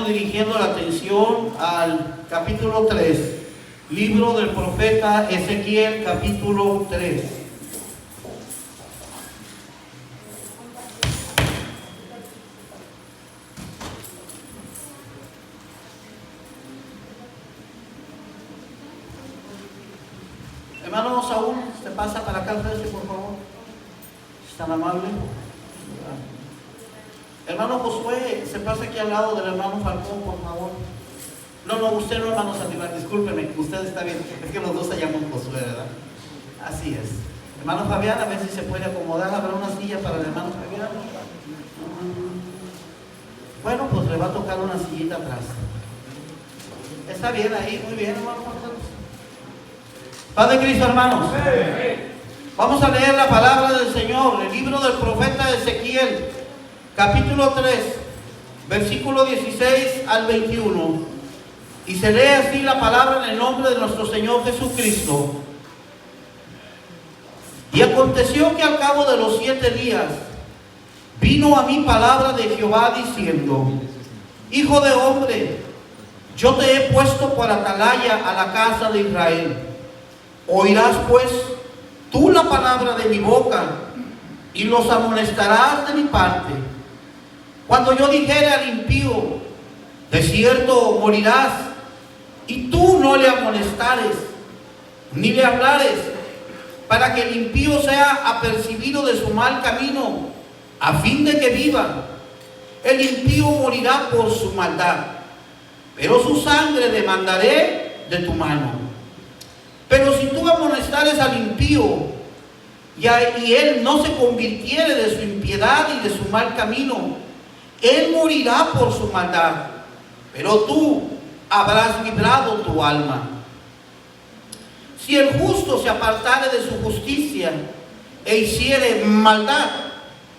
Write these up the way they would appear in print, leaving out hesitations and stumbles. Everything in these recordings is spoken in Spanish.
estemos dirigiendo la atención al capítulo 3, libro del profeta Ezequiel, capítulo 3. Hermano Saúl, ¿se pasa para acá al frente, por favor? ¿Es tan amable? Hermano Josué, se pasa aquí al lado del hermano Falcón, por favor. No, usted no, hermano Santiago, discúlpeme, usted está bien, es que los dos se llaman Josué, ¿verdad? Así es. Hermano Fabián, a ver si se puede acomodar, habrá una silla para el hermano Fabián. Bueno, pues le va a tocar una sillita atrás. Está bien ahí, muy bien, hermano. Padre Cristo, hermanos. Vamos a leer la palabra del Señor, el libro del profeta Ezequiel, capítulo 3, versículo 16 al 21. Y se lee así la palabra en el nombre de nuestro Señor Jesucristo. Y aconteció que al cabo de los 7 días vino a mí palabra de Jehová diciendo: Hijo de hombre, yo te he puesto por atalaya a la casa de Israel. Oirás pues tú la palabra de mi boca y los amonestarás de mi parte. Cuando yo dijere al impío: de cierto morirás, y tú no le amonestares, ni le hablares, para que el impío sea apercibido de su mal camino, a fin de que viva. El impío morirá por su maldad, pero su sangre demandaré de tu mano. Pero si tú amonestares al impío, y él no se convirtiere de su impiedad y de su mal camino, él morirá por su maldad, pero tú habrás librado tu alma. Si el justo se apartare de su justicia e hiciere maldad,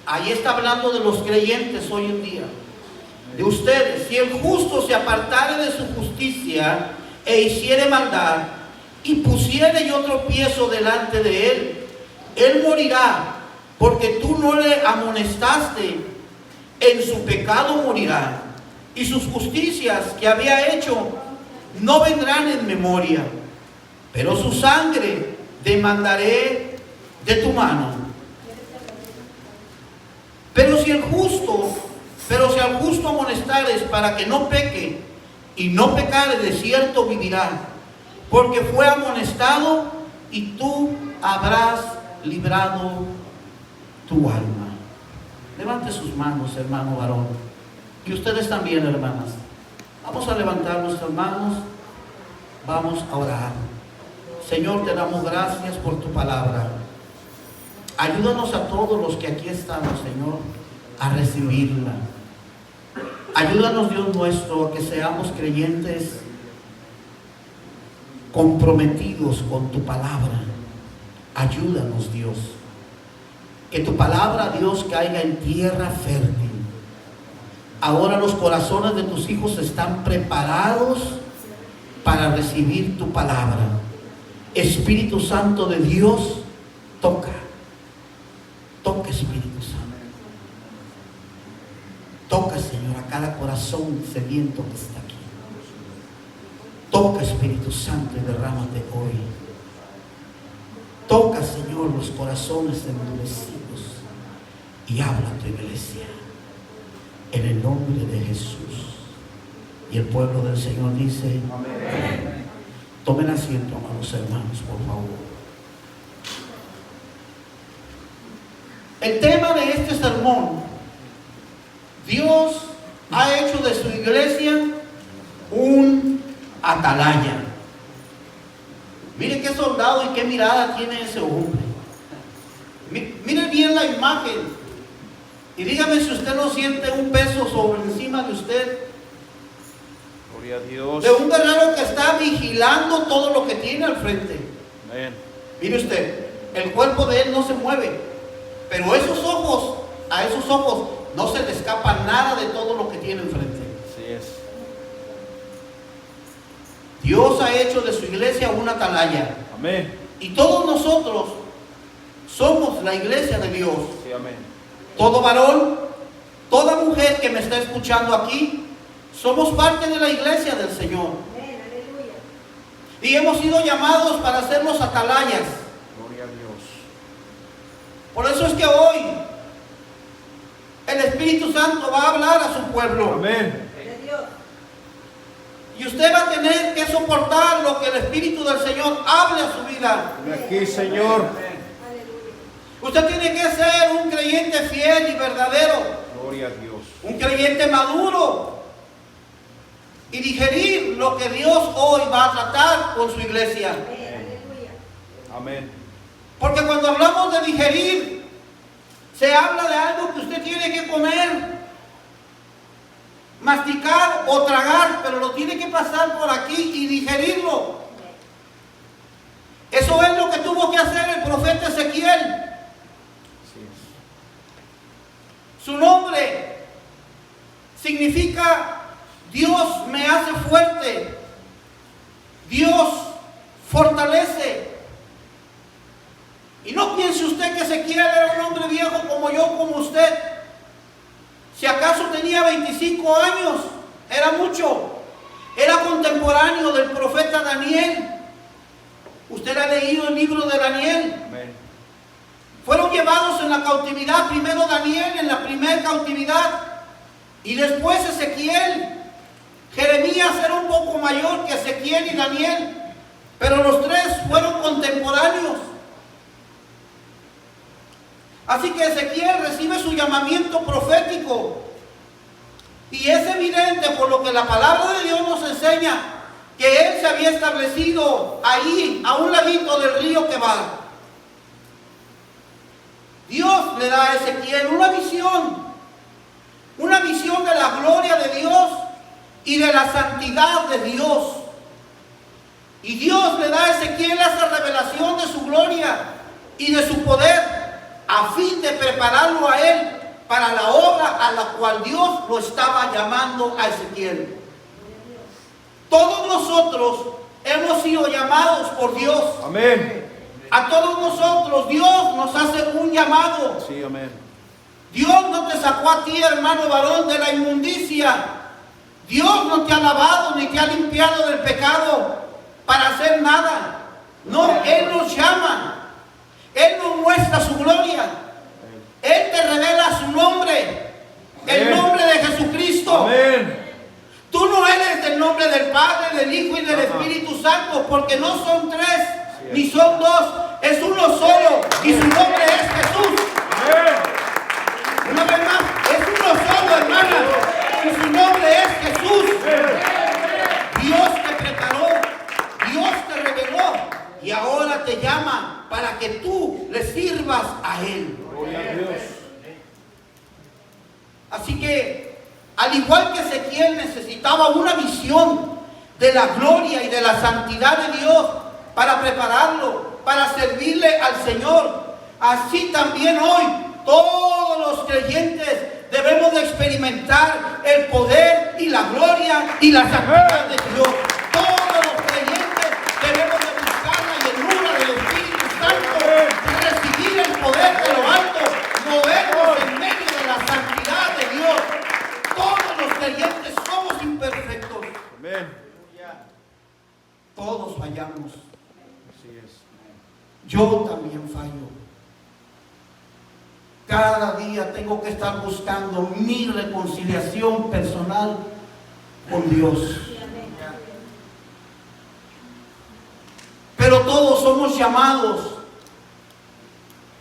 ahí está hablando de los creyentes hoy en día, de ustedes. Si el justo se apartare de su justicia e hiciere maldad, y pusiere yo tropiezo delante de él, él morirá, porque tú no le amonestaste. En su pecado morirá, y sus justicias que había hecho no vendrán en memoria, pero su sangre demandaré de tu mano. Pero si al justo amonestares para que no peque, y no pecare, de cierto vivirá, porque fue amonestado, y tú habrás librado tu alma. Levante sus manos, hermano varón, y ustedes también, hermanas. Vamos a levantar nuestras manos, vamos a orar. Señor, te damos gracias por tu palabra. Ayúdanos a todos los que aquí estamos, Señor, a recibirla. Ayúdanos, Dios nuestro, a que seamos creyentes comprometidos con tu palabra. Ayúdanos, Dios. Que tu palabra, Dios, caiga en tierra fértil. Ahora los corazones de tus hijos están preparados para recibir tu palabra. Espíritu Santo de Dios, toca. Toca, Espíritu Santo. Toca, Señor, a cada corazón sediento que está aquí. Toca, Espíritu Santo, y derrámate hoy. Toca, Señor, los corazones endurecidos y habla a tu iglesia en el nombre de Jesús. Y el pueblo del Señor dice: amén. Tomen asiento, amados hermanos, por favor. El tema de este sermón: Dios ha hecho de su iglesia un atalaya. Mire qué soldado y qué mirada tiene ese hombre. Mire bien la imagen y dígame si usted no siente un peso sobre encima de usted. Gloria a Dios. De un guerrero que está vigilando todo lo que tiene al frente. Amén. Mire usted, el cuerpo de él no se mueve, pero a esos ojos no se le escapa nada de todo lo que tiene enfrente. Así es. Dios ha hecho de su iglesia una atalaya. Amén. Y todos nosotros somos la iglesia de Dios. Sí, amén. Todo varón, toda mujer que me está escuchando aquí, Somos parte de la iglesia del Señor. Y hemos sido llamados para ser los atalayas. Gloria a Dios. Por eso es que hoy el Espíritu Santo va a hablar a su pueblo. Amén. Y usted va a tener que soportar lo que el Espíritu del Señor hable a su vida. Aquí, Señor. Usted tiene que ser un creyente fiel y verdadero. Gloria a Dios. Un creyente maduro. Y digerir lo que Dios hoy va a tratar con su iglesia. Amén. Porque cuando hablamos de digerir, se habla de algo que usted tiene que comer, masticar o tragar, pero lo tiene que pasar por aquí y digerirlo. Eso es lo que tuvo que hacer el profeta Ezequiel. Así es. Su nombre significa Dios me hace fuerte, Dios fortalece. Y no piense usted que Ezequiel era un hombre viejo como yo, como usted. Si acaso tenía 25 años, era mucho. Era contemporáneo del profeta Daniel. Usted ha leído el libro de Daniel. Amén. Fueron llevados en la cautividad, primero Daniel en la primera cautividad y después Ezequiel. Jeremías era un poco mayor que Ezequiel y Daniel, pero los tres fueron contemporáneos. Así que Ezequiel recibe su llamamiento profético y es evidente por lo que la palabra de Dios nos enseña que él se había establecido ahí, a un ladito del río Quebar. Dios le da a Ezequiel una visión de la gloria de Dios y de la santidad de Dios. Y Dios le da a Ezequiel esa revelación de su gloria y de su poder a fin de prepararlo a él para la obra a la cual Dios lo estaba llamando a Ezequiel. Todos nosotros hemos sido llamados por Dios. Amén. A todos nosotros Dios nos hace un llamado. Sí, amén. Dios no te sacó a ti, hermano varón, de la inmundicia. Dios no te ha lavado ni te ha limpiado del pecado para hacer nada. No, Él nos llama. Él nos muestra su gloria. Él te revela su nombre. El nombre de Jesucristo. Amén. Tú no eres del nombre del Padre, del Hijo y del Espíritu Santo, porque no son tres, ni son dos, es uno solo, y su nombre es Jesús. Una vez más, es uno solo, hermanas, y su nombre es Jesús. Dios te preparó, Dios te reveló, y ahora te llama para que tú le sirvas a Él. Gloria a Dios. Así que, al igual que Ezequiel necesitaba una visión de la gloria y de la santidad de Dios para prepararlo, para servirle al Señor, así también hoy todos los creyentes debemos de experimentar el poder y la gloria y la santidad de Dios. Todos los creyentes debemos de buscar la llenura del Espíritu Santo, recibir el poder de lo alto, movernos en medio de la santidad de Dios. Todos los creyentes somos imperfectos. Amén. Todos fallamos. Así es. Yo también fallo. Cada día tengo que estar buscando mi reconciliación personal con Dios. Pero todos somos llamados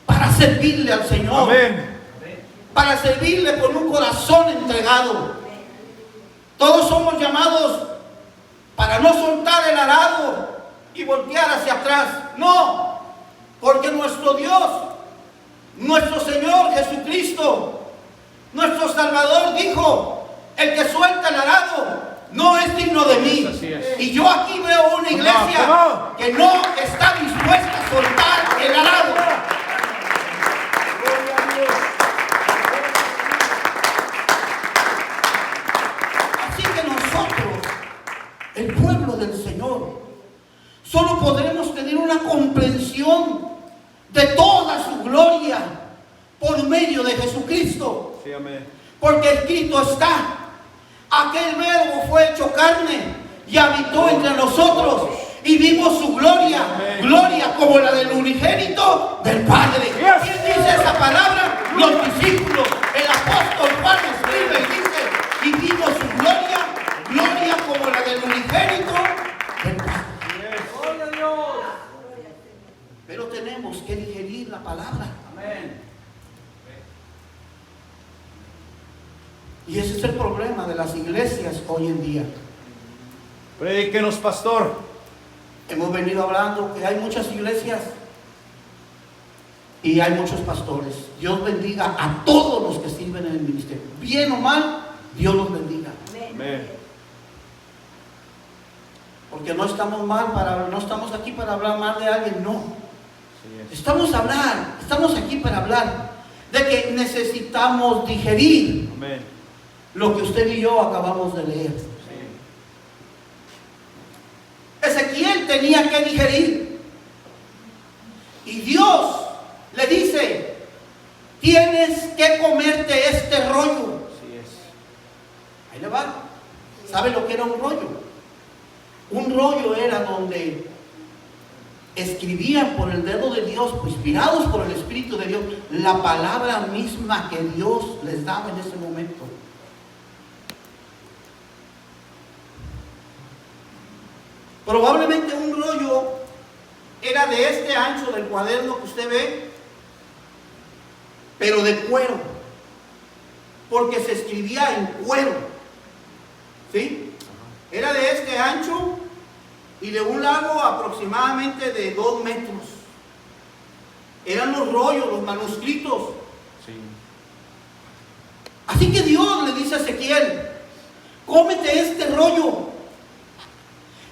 para servirle al Señor. Amén. Para servirle con un corazón entregado. Todos somos llamados para no soltar el arado y voltear hacia atrás. No, porque nuestro Dios, nuestro Señor Jesucristo, nuestro Salvador dijo: el que suelta el arado no es digno de mí. Así es. Y yo aquí veo una iglesia que no está dispuesta a soltar el arado. Así que nosotros, el pueblo del Señor, solo podremos tener una comprensión de toda su gloria por medio de Jesucristo. Sí, amén. Porque escrito está: Aquel verbo fue hecho carne y habitó entre nosotros y vimos su gloria, gloria como la del unigénito del Padre. ¿Quién dice esa palabra? Los discípulos. El apóstol Juan escribe y dice, y vimos su gloria, gloria como la del unigénito del Padre. Gloria a Dios. Pero tenemos que digerir la palabra. Amén. Y ese es el problema de las iglesias hoy en día. Predíquenos, pastor. Hemos venido hablando que hay muchas iglesias y hay muchos pastores. Dios bendiga a todos los que sirven en el ministerio. Bien o mal, Dios los bendiga. Amén. Porque no estamos no estamos aquí para hablar mal de alguien, no. Sí es. Estamos aquí para hablar de que necesitamos digerir Amén. lo que usted y yo acabamos de leer. Sí. Ezequiel tenía que digerir. Y Dios le dice, tienes que comerte este rollo. Sí es. Ahí le va. ¿Sabe lo que era un rollo? Un rollo era donde escribían por el dedo de Dios, pues, inspirados por el Espíritu de Dios, la palabra misma que Dios les daba en ese momento. Probablemente un rollo era de este ancho del cuaderno que usted ve, pero de cuero, porque se escribía en cuero, ¿sí? Era de este ancho y de un largo aproximadamente de 2 metros. Eran los rollos, los manuscritos. Sí. Así que Dios le dice a Ezequiel, cómete este rollo.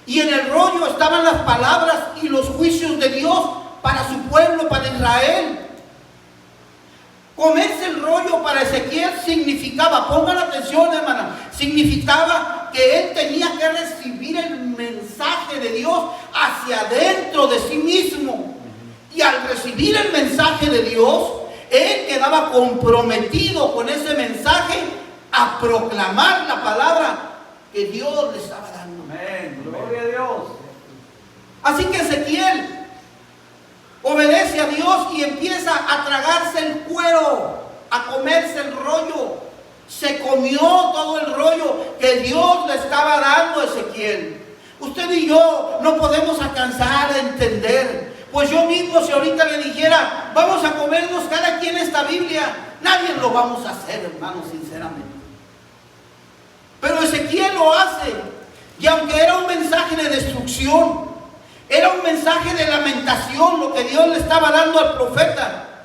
Y en el rollo estaban las palabras y los juicios de Dios para su pueblo, para Israel. Comerse el rollo para Ezequiel significaba, pongan atención, hermana, significaba que él tenía que recibir el mensaje de Dios hacia adentro de sí mismo. Y al recibir el mensaje de Dios, él quedaba comprometido con ese mensaje a proclamar la palabra que Dios le estaba dando. Amén. Gloria a Dios. Así que Ezequiel obedece a Dios y empieza a tragarse el cuero, a comerse el rollo. Se comió todo el rollo que Dios le estaba dando a Ezequiel. Usted y yo no podemos alcanzar a entender. Pues yo mismo, si ahorita le dijera, vamos a comernos cada quien esta Biblia, nadie lo vamos a hacer, hermano, sinceramente. Pero Ezequiel lo hace. Y aunque era un mensaje de destrucción, era un mensaje de lamentación lo que Dios le estaba dando al profeta,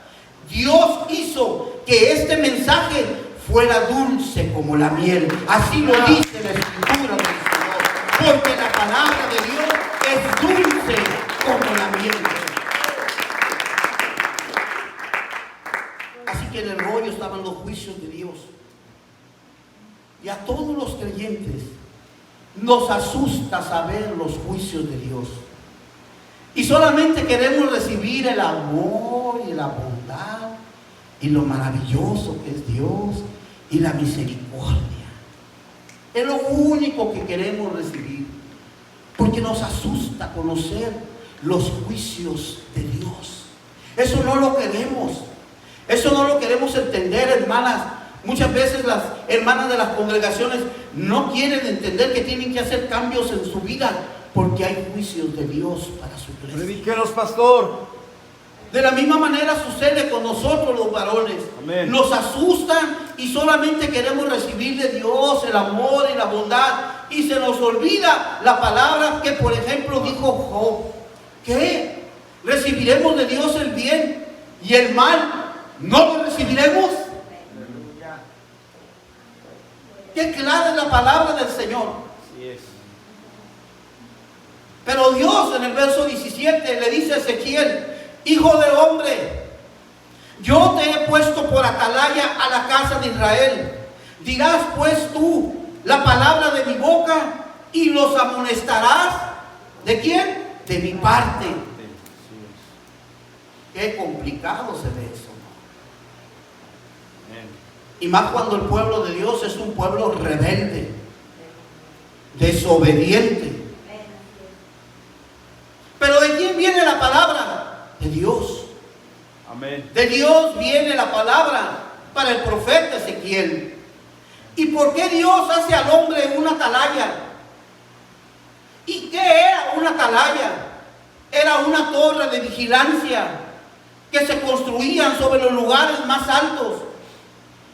Dios hizo que este mensaje fuera dulce como la miel. Así lo dice la Escritura del Señor. Porque la palabra de Dios es dulce como la miel. Así que en el rollo estaban los juicios de Dios. Y a todos los creyentes nos asusta saber los juicios de Dios. Y solamente queremos recibir el amor y la bondad y lo maravilloso que es Dios y la misericordia. Es lo único que queremos recibir, porque nos asusta conocer los juicios de Dios. Eso no lo queremos. Eso no lo queremos entender, hermanas. Muchas veces las hermanas de las congregaciones no quieren entender que tienen que hacer cambios en su vida porque hay juicios de Dios para su iglesia. Predíquenos, pastor. De la misma manera sucede con nosotros los varones. Amén. Nos asustan y solamente queremos recibir de Dios el amor y la bondad. Y se nos olvida la palabra que, por ejemplo, dijo Job. ¿Qué? ¿Recibiremos de Dios el bien y el mal no lo recibiremos? Qué clara es la palabra del Señor. Así es. Pero Dios en el verso 17 le dice a Ezequiel, hijo de hombre, yo te he puesto por atalaya a la casa de Israel. Dirás pues tú la palabra de mi boca y los amonestarás. ¿De quién? De mi parte. Qué complicado se ve eso. Amén. Y más cuando el pueblo de Dios es un pueblo rebelde. desobediente. Pero ¿de quién viene la palabra? De Dios. Amén. De Dios viene la palabra para el profeta Ezequiel. ¿Y por qué Dios hace al hombre una atalaya? ¿Y qué era una atalaya? Era una torre de vigilancia que se construían sobre los lugares más altos.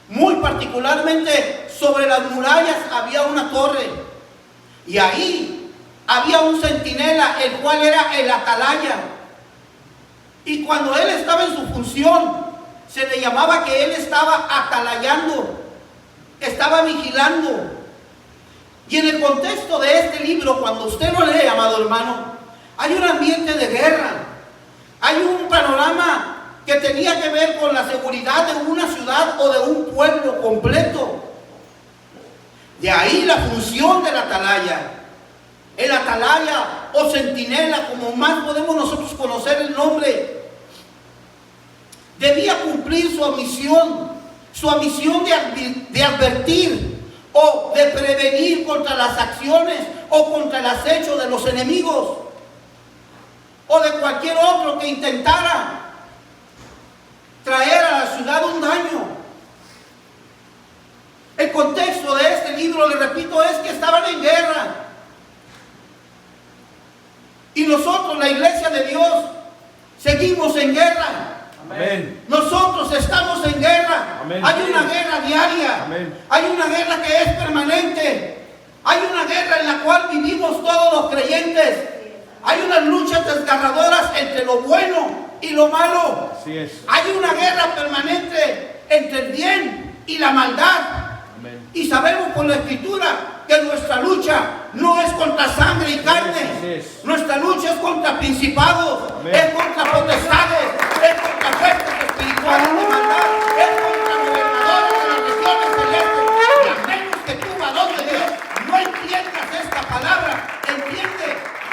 Muy particularmente sobre las murallas había una torre. Y ahí había un centinela, el cual era el atalaya. Y cuando él estaba en su función, se le llamaba que él estaba atalayando, estaba vigilando. Y en el contexto de este libro, cuando usted lo lee, amado hermano, hay un ambiente de guerra. Hay un panorama que tenía que ver con la seguridad de una ciudad o de un pueblo completo. De ahí la función del atalaya. El atalaya o centinela, como más podemos nosotros conocer el nombre, debía cumplir su misión de advertir o de prevenir contra las acciones o contra el acecho de los enemigos o de cualquier otro que intentara traer a la ciudad un daño. El contexto de este libro, le repito, es que estaban en guerra. Y nosotros, la iglesia de Dios, seguimos en guerra. Amén. Nosotros estamos en guerra. Amén. Hay una guerra diaria. Amén. Hay una guerra que es permanente. Hay una guerra en la cual vivimos todos los creyentes. Hay unas luchas desgarradoras entre lo bueno y lo malo. Así es. Hay una guerra permanente entre el bien y la maldad. Amén. Y sabemos por la Escritura que nuestra lucha no es contra sangre y carne. Así es. Nuestra lucha es contra principados, Amén. es contra potestades, es contra fuerzas espirituales de maldad, es contra gobernadores de las regiones celestes. Y a menos que tú, varón de Dios, no entiendas esta palabra, entiende,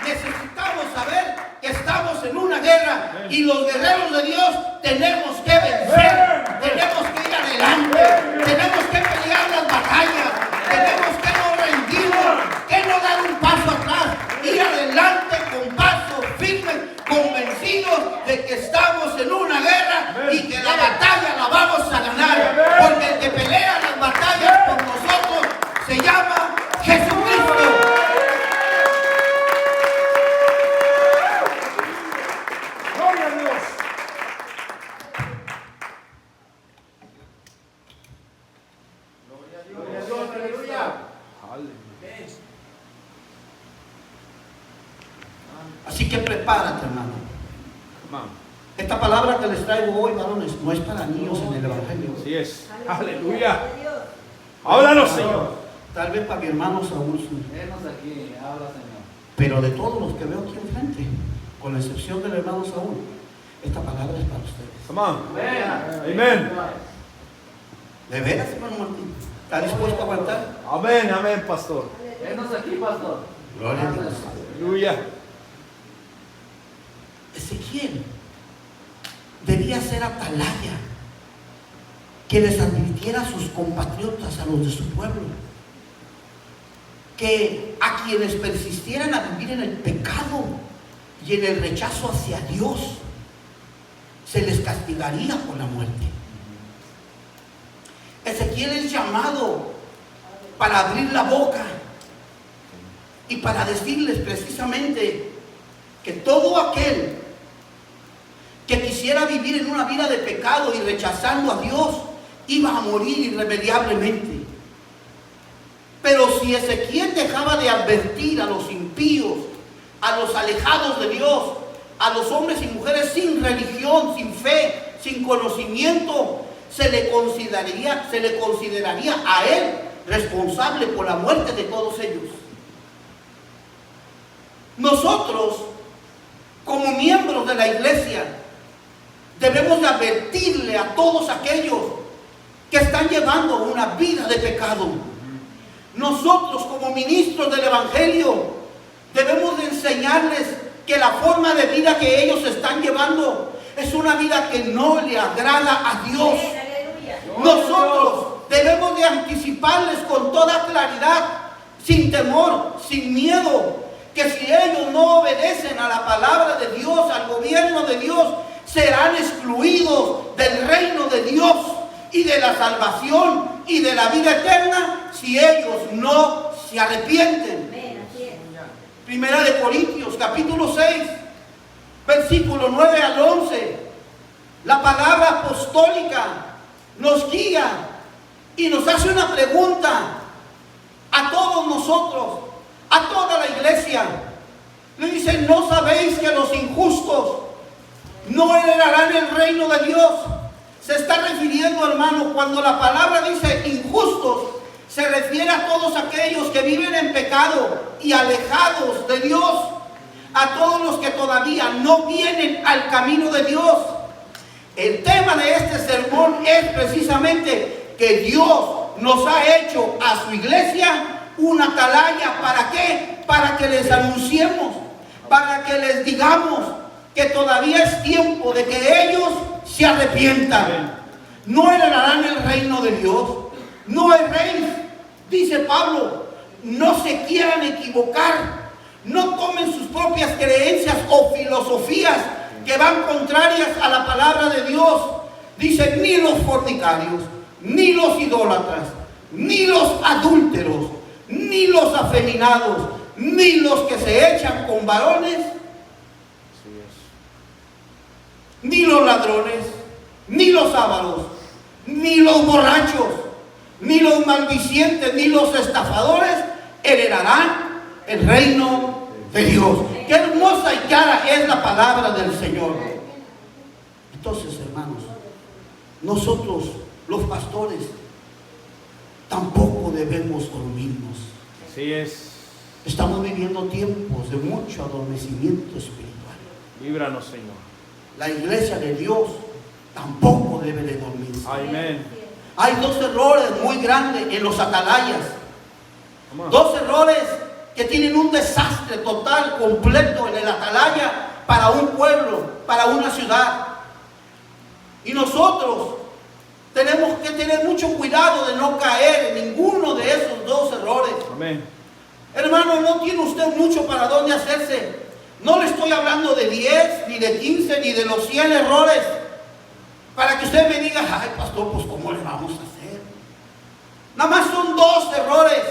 necesitamos saber que estamos en una guerra. Amén. Y los guerreros de Dios tenemos que vencer, tenemos que ir adelante, tenemos que pelear las batallas, tenemos que no rendirnos, que no dar un paso atrás, ir adelante con paso firme, convencidos de que estamos en una guerra y que la batalla la vamos a ganar, porque el que pelea las batallas por nosotros se llama Jesucristo. Gloria a Dios. Gloria a Dios. Aleluya. Así que prepárate, hermano. Amén. Esta palabra que les traigo hoy, varones, no es para niños en el Evangelio. Así es. Aleluya. Háblanos, Señor. Tal vez para mi hermano Saúl, sí. Venos aquí, habla Señor. Pero de todos los que veo aquí enfrente, con la excepción del hermano Saúl, esta palabra es para ustedes. Amén. Amén. ¿De veras, hermano Martín? ¿Está dispuesto a aguantar? Amén. Amén, pastor. Venos aquí, pastor. Gloria a Dios. Aleluya. Ezequiel debía ser atalaya que les advirtiera a sus compatriotas, a los de su pueblo, que a quienes persistieran a vivir en el pecado y en el rechazo hacia Dios, se les castigaría con la muerte. Ezequiel es llamado para abrir la boca y para decirles precisamente que todo aquel que quisiera vivir en una vida de pecado y rechazando a Dios iba a morir irremediablemente. Pero si Ezequiel dejaba de advertir a los impíos, a los alejados de Dios, a los hombres y mujeres sin religión, sin fe, sin conocimiento, se le consideraría a él responsable por la muerte de todos ellos. Nosotros, como miembros de la iglesia, debemos de advertirle a todos aquellos que están llevando una vida de pecado. Nosotros, como ministros del Evangelio, debemos de enseñarles que la forma de vida que ellos están llevando es una vida que no le agrada a Dios. Nosotros debemos de anticiparles con toda claridad sin temor, sin miedo, que si ellos no obedecen a la palabra de Dios, al gobierno de Dios, serán excluidos del reino de Dios y de la salvación y de la vida eterna si ellos no se arrepienten. Primera de Corintios, capítulo 6, versículo 9 al 11. La palabra apostólica nos guía y nos hace una pregunta a todos nosotros, a toda la iglesia. Le dice: ¿no sabéis que los injustos no heredarán el reino de Dios? Se está refiriendo, hermano, cuando la palabra dice injustos, se refiere a todos aquellos que viven en pecado y alejados de Dios, a todos los que todavía no vienen al camino de Dios. El tema de este sermón es precisamente que Dios nos ha hecho a su iglesia una atalaya. ¿Para qué? Para que les anunciemos, para que les digamos que todavía es tiempo de que ellos se arrepientan. No heredarán el reino de Dios. No erréis, dice Pablo, no se quieran equivocar, no tomen sus propias creencias o filosofías que van contrarias a la palabra de Dios. Dice: ni los fornicarios, ni los idólatras, ni los adúlteros, ni los afeminados, ni los que se echan con varones, ni los ladrones, ni los ávaros, ni los borrachos, ni los maldicientes, ni los estafadores heredarán el reino de Dios. Qué hermosa y clara es la palabra del Señor. Entonces, hermanos, nosotros, los pastores, tampoco debemos dormirnos. Así es. Estamos viviendo tiempos de mucho adormecimiento espiritual. Líbranos, Señor. La iglesia de Dios tampoco debe de dormirse. Amén. Hay dos errores muy grandes en los atalayas. Dos errores que tienen un desastre total, completo en el atalaya para un pueblo, para una ciudad. Y nosotros tenemos que tener mucho cuidado de no caer en ninguno de esos dos errores. Amén. Hermano, no tiene usted mucho para dónde hacerse. No le estoy hablando de 10, ni de 15, ni de los 100 errores, para que usted me diga: ay, pastor, pues ¿cómo le vamos a hacer? Nada más son dos errores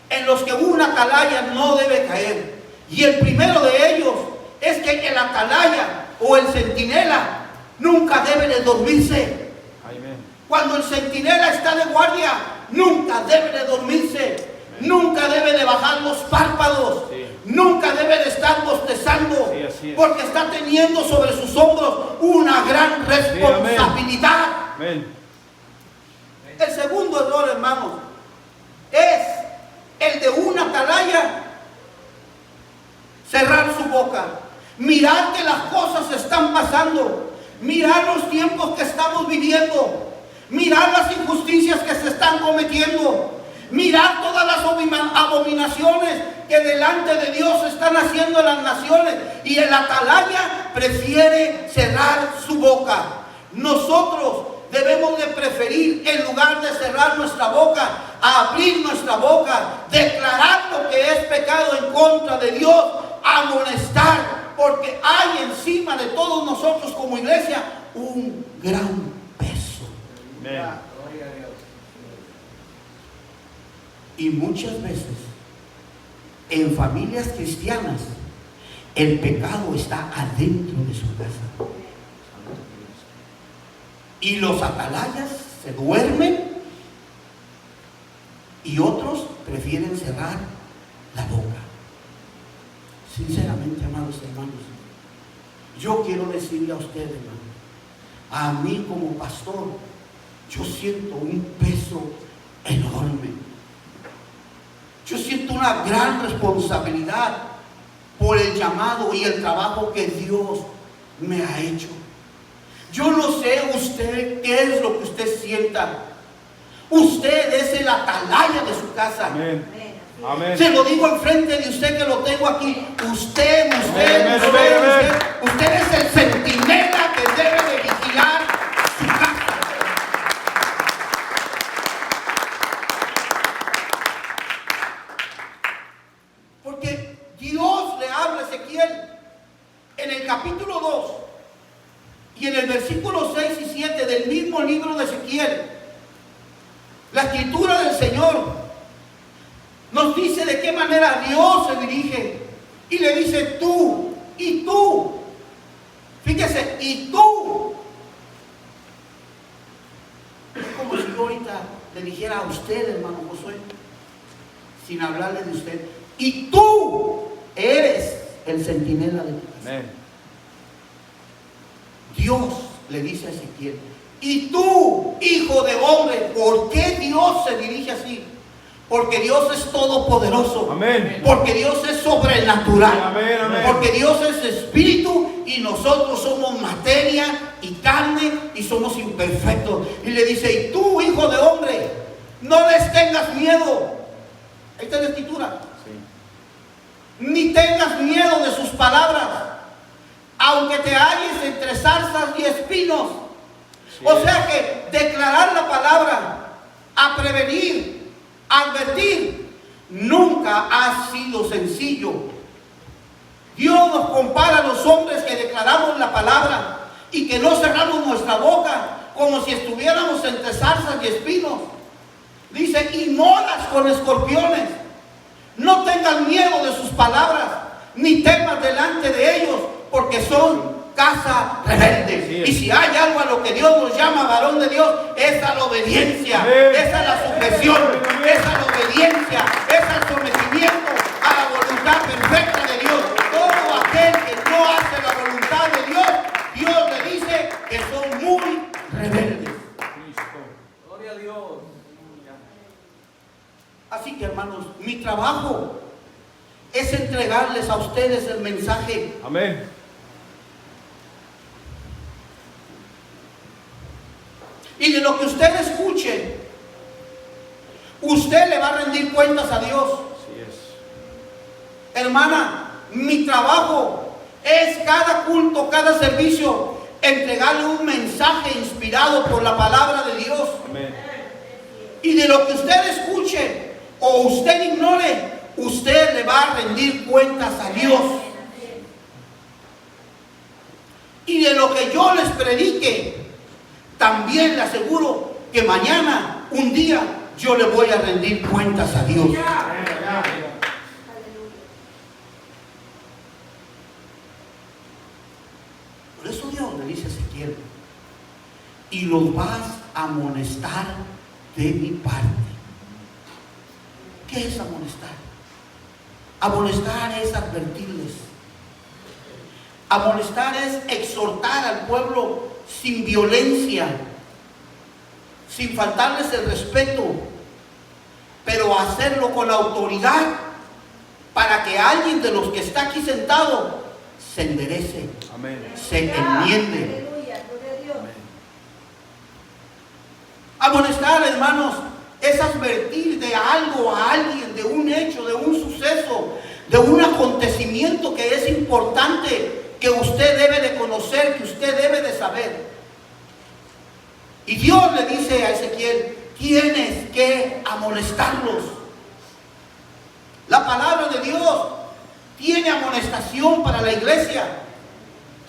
en los que una atalaya no debe caer. Y el primero de ellos es que el atalaya o el centinela nunca debe de dormirse. Amén. Cuando el centinela está de guardia, nunca debe de dormirse. Nunca debe de bajar los párpados. Sí. Nunca debe de estar bostezando. Sí, así es. Porque está teniendo sobre sus hombros una gran responsabilidad. Amén. El segundo error, hermanos, es el de una atalaya cerrar su boca. Mirar que las cosas están pasando. Mirar los tiempos que estamos viviendo. Mirar las injusticias que se están cometiendo. Mirar todas las abominaciones que delante de Dios están haciendo las naciones. Y el atalaya prefiere cerrar su boca. Nosotros debemos de preferir, en lugar de cerrar nuestra boca, a abrir nuestra boca, declarar lo que es pecado en contra de Dios, amonestar, porque hay encima de todos nosotros como iglesia un gran peso. Amén. Y muchas veces en familias cristianas el pecado está adentro de su casa. Y los atalayas se duermen y otros prefieren cerrar la boca. Sinceramente, amados hermanos, yo quiero decirle a ustedes, hermano, a mí como pastor, yo siento un peso enorme. Yo siento una gran responsabilidad por el llamado y el trabajo que Dios me ha hecho. Yo no sé usted qué es lo que usted sienta. Usted es el atalaya de su casa. Amén. Amén. Se lo digo enfrente de usted que lo tengo aquí. Usted Amén, amén. es el centinela que debe de vigilar su casa. Ezequiel, la escritura del Señor nos dice de qué manera Dios se dirige. Y le dice tú, y tú. Fíjese, y tú. Es como si yo ahorita le dijera a usted, hermano Josué, sin hablarle de usted, y tú eres el centinela de tu casa. Amén. Dios le dice a Ezequiel, y tú, hijo de hombre. ¿Por qué Dios se dirige así? Porque Dios es todopoderoso. Amén. Porque Dios es sobrenatural. Amén, amén. Porque Dios es espíritu y nosotros somos materia y carne y somos imperfectos. Y le dice, y tú, hijo de hombre, no les tengas miedo. Ahí está la escritura. Sí. Ni tengas miedo de sus palabras, aunque te halles entre zarzas y espinos. Sí. O sea que declarar la palabra, a prevenir, advertir, nunca ha sido sencillo. Dios nos compara a los hombres que declaramos la palabra y que no cerramos nuestra boca como si estuviéramos entre zarzas y espinos. Dice, y moras con escorpiones. No tengas miedo de sus palabras, ni temas delante de ellos, porque son casa rebelde. Sí. Y si hay algo a lo que Dios nos llama varón de Dios, es a la obediencia, Amén. es a la sujeción, Amén. es a la obediencia, es al sometimiento a la voluntad perfecta de Dios. Todo aquel que no hace la voluntad de Dios, Dios le dice que son muy rebeldes. Cristo. Gloria a Dios. Así que, hermanos, mi trabajo es entregarles a ustedes el mensaje. Amén. Y de lo que usted escuche, usted le va a rendir cuentas a Dios. Así es. Hermana, mi trabajo es cada culto, cada servicio, entregarle un mensaje inspirado por la palabra de Dios. Amén. Y de lo que usted escuche o usted ignore, usted le va a rendir cuentas a Dios. Y de lo que yo les predique, también le aseguro que mañana, un día, yo le voy a rendir cuentas a Dios. Por eso Dios le dice a Ezequiel, y los vas a amonestar de mi parte. ¿Qué es amonestar? Amonestar es advertirles. Amonestar es exhortar al pueblo sin violencia, sin faltarles el respeto, pero hacerlo con autoridad para que alguien de los que está aquí sentado se enderece, Amén. se enmiende. Aleluya, gloria a Dios. Amonestar, hermanos, es advertir de algo a alguien, de un hecho, de un suceso, de un acontecimiento que es importante, que usted debe de conocer, que usted debe de saber. Y Dios le dice a Ezequiel, tienes que amonestarlos. La palabra de Dios tiene amonestación para la iglesia.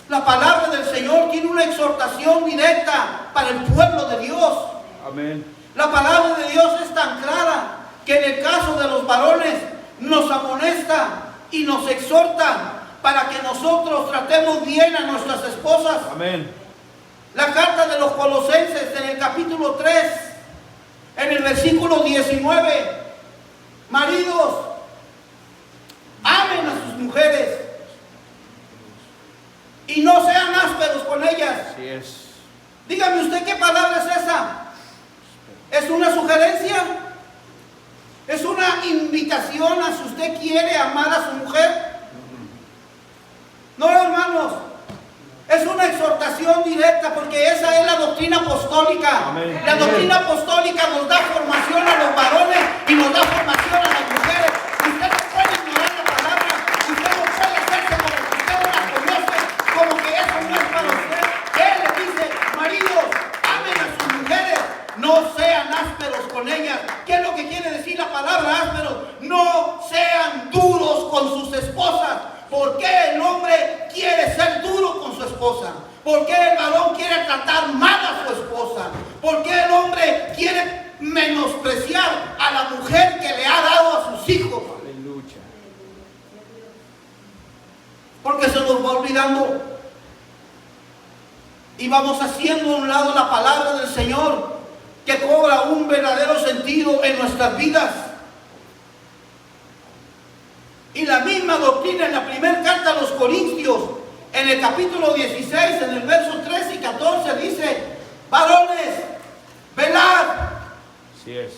La palabra del Señor tiene una exhortación directa para el pueblo de Dios. Amén. La palabra de Dios es tan clara que en el caso de los varones nos amonesta y nos exhorta para que nosotros tratemos bien a nuestras esposas. Amén. La carta de los Colosenses en el capítulo 3, en el versículo 19, maridos, amen a sus mujeres y no sean ásperos con ellas. Así es. Dígame usted, ¿qué palabra es esa? ¿Es una sugerencia? ¿Es una invitación a si usted quiere amar a su mujer? No, hermanos. Es una exhortación directa porque esa es la doctrina apostólica. Amén. La doctrina apostólica nos da formación a los varones y nos da formación a las mujeres. Usted no puede ignorar la palabra. Usted no puede hacerse como que usted no la conoce, como que eso no es para usted. Él le dice, maridos, amen a sus mujeres, no sean ásperos con ellas. ¿Qué es lo que quiere decir la palabra ásperos? No sean duros con sus esposas. ¿Por qué el hombre quiere ser duro con su esposa? ¿Por qué el varón quiere tratar mal a su esposa? ¿Por qué el hombre va olvidando y vamos haciendo a un lado la palabra del Señor, que cobra un verdadero sentido en nuestras vidas. Y la misma doctrina en la primera carta a los Corintios, en el capítulo 16, en el verso 13 y 14, dice: varones, velad, Así es.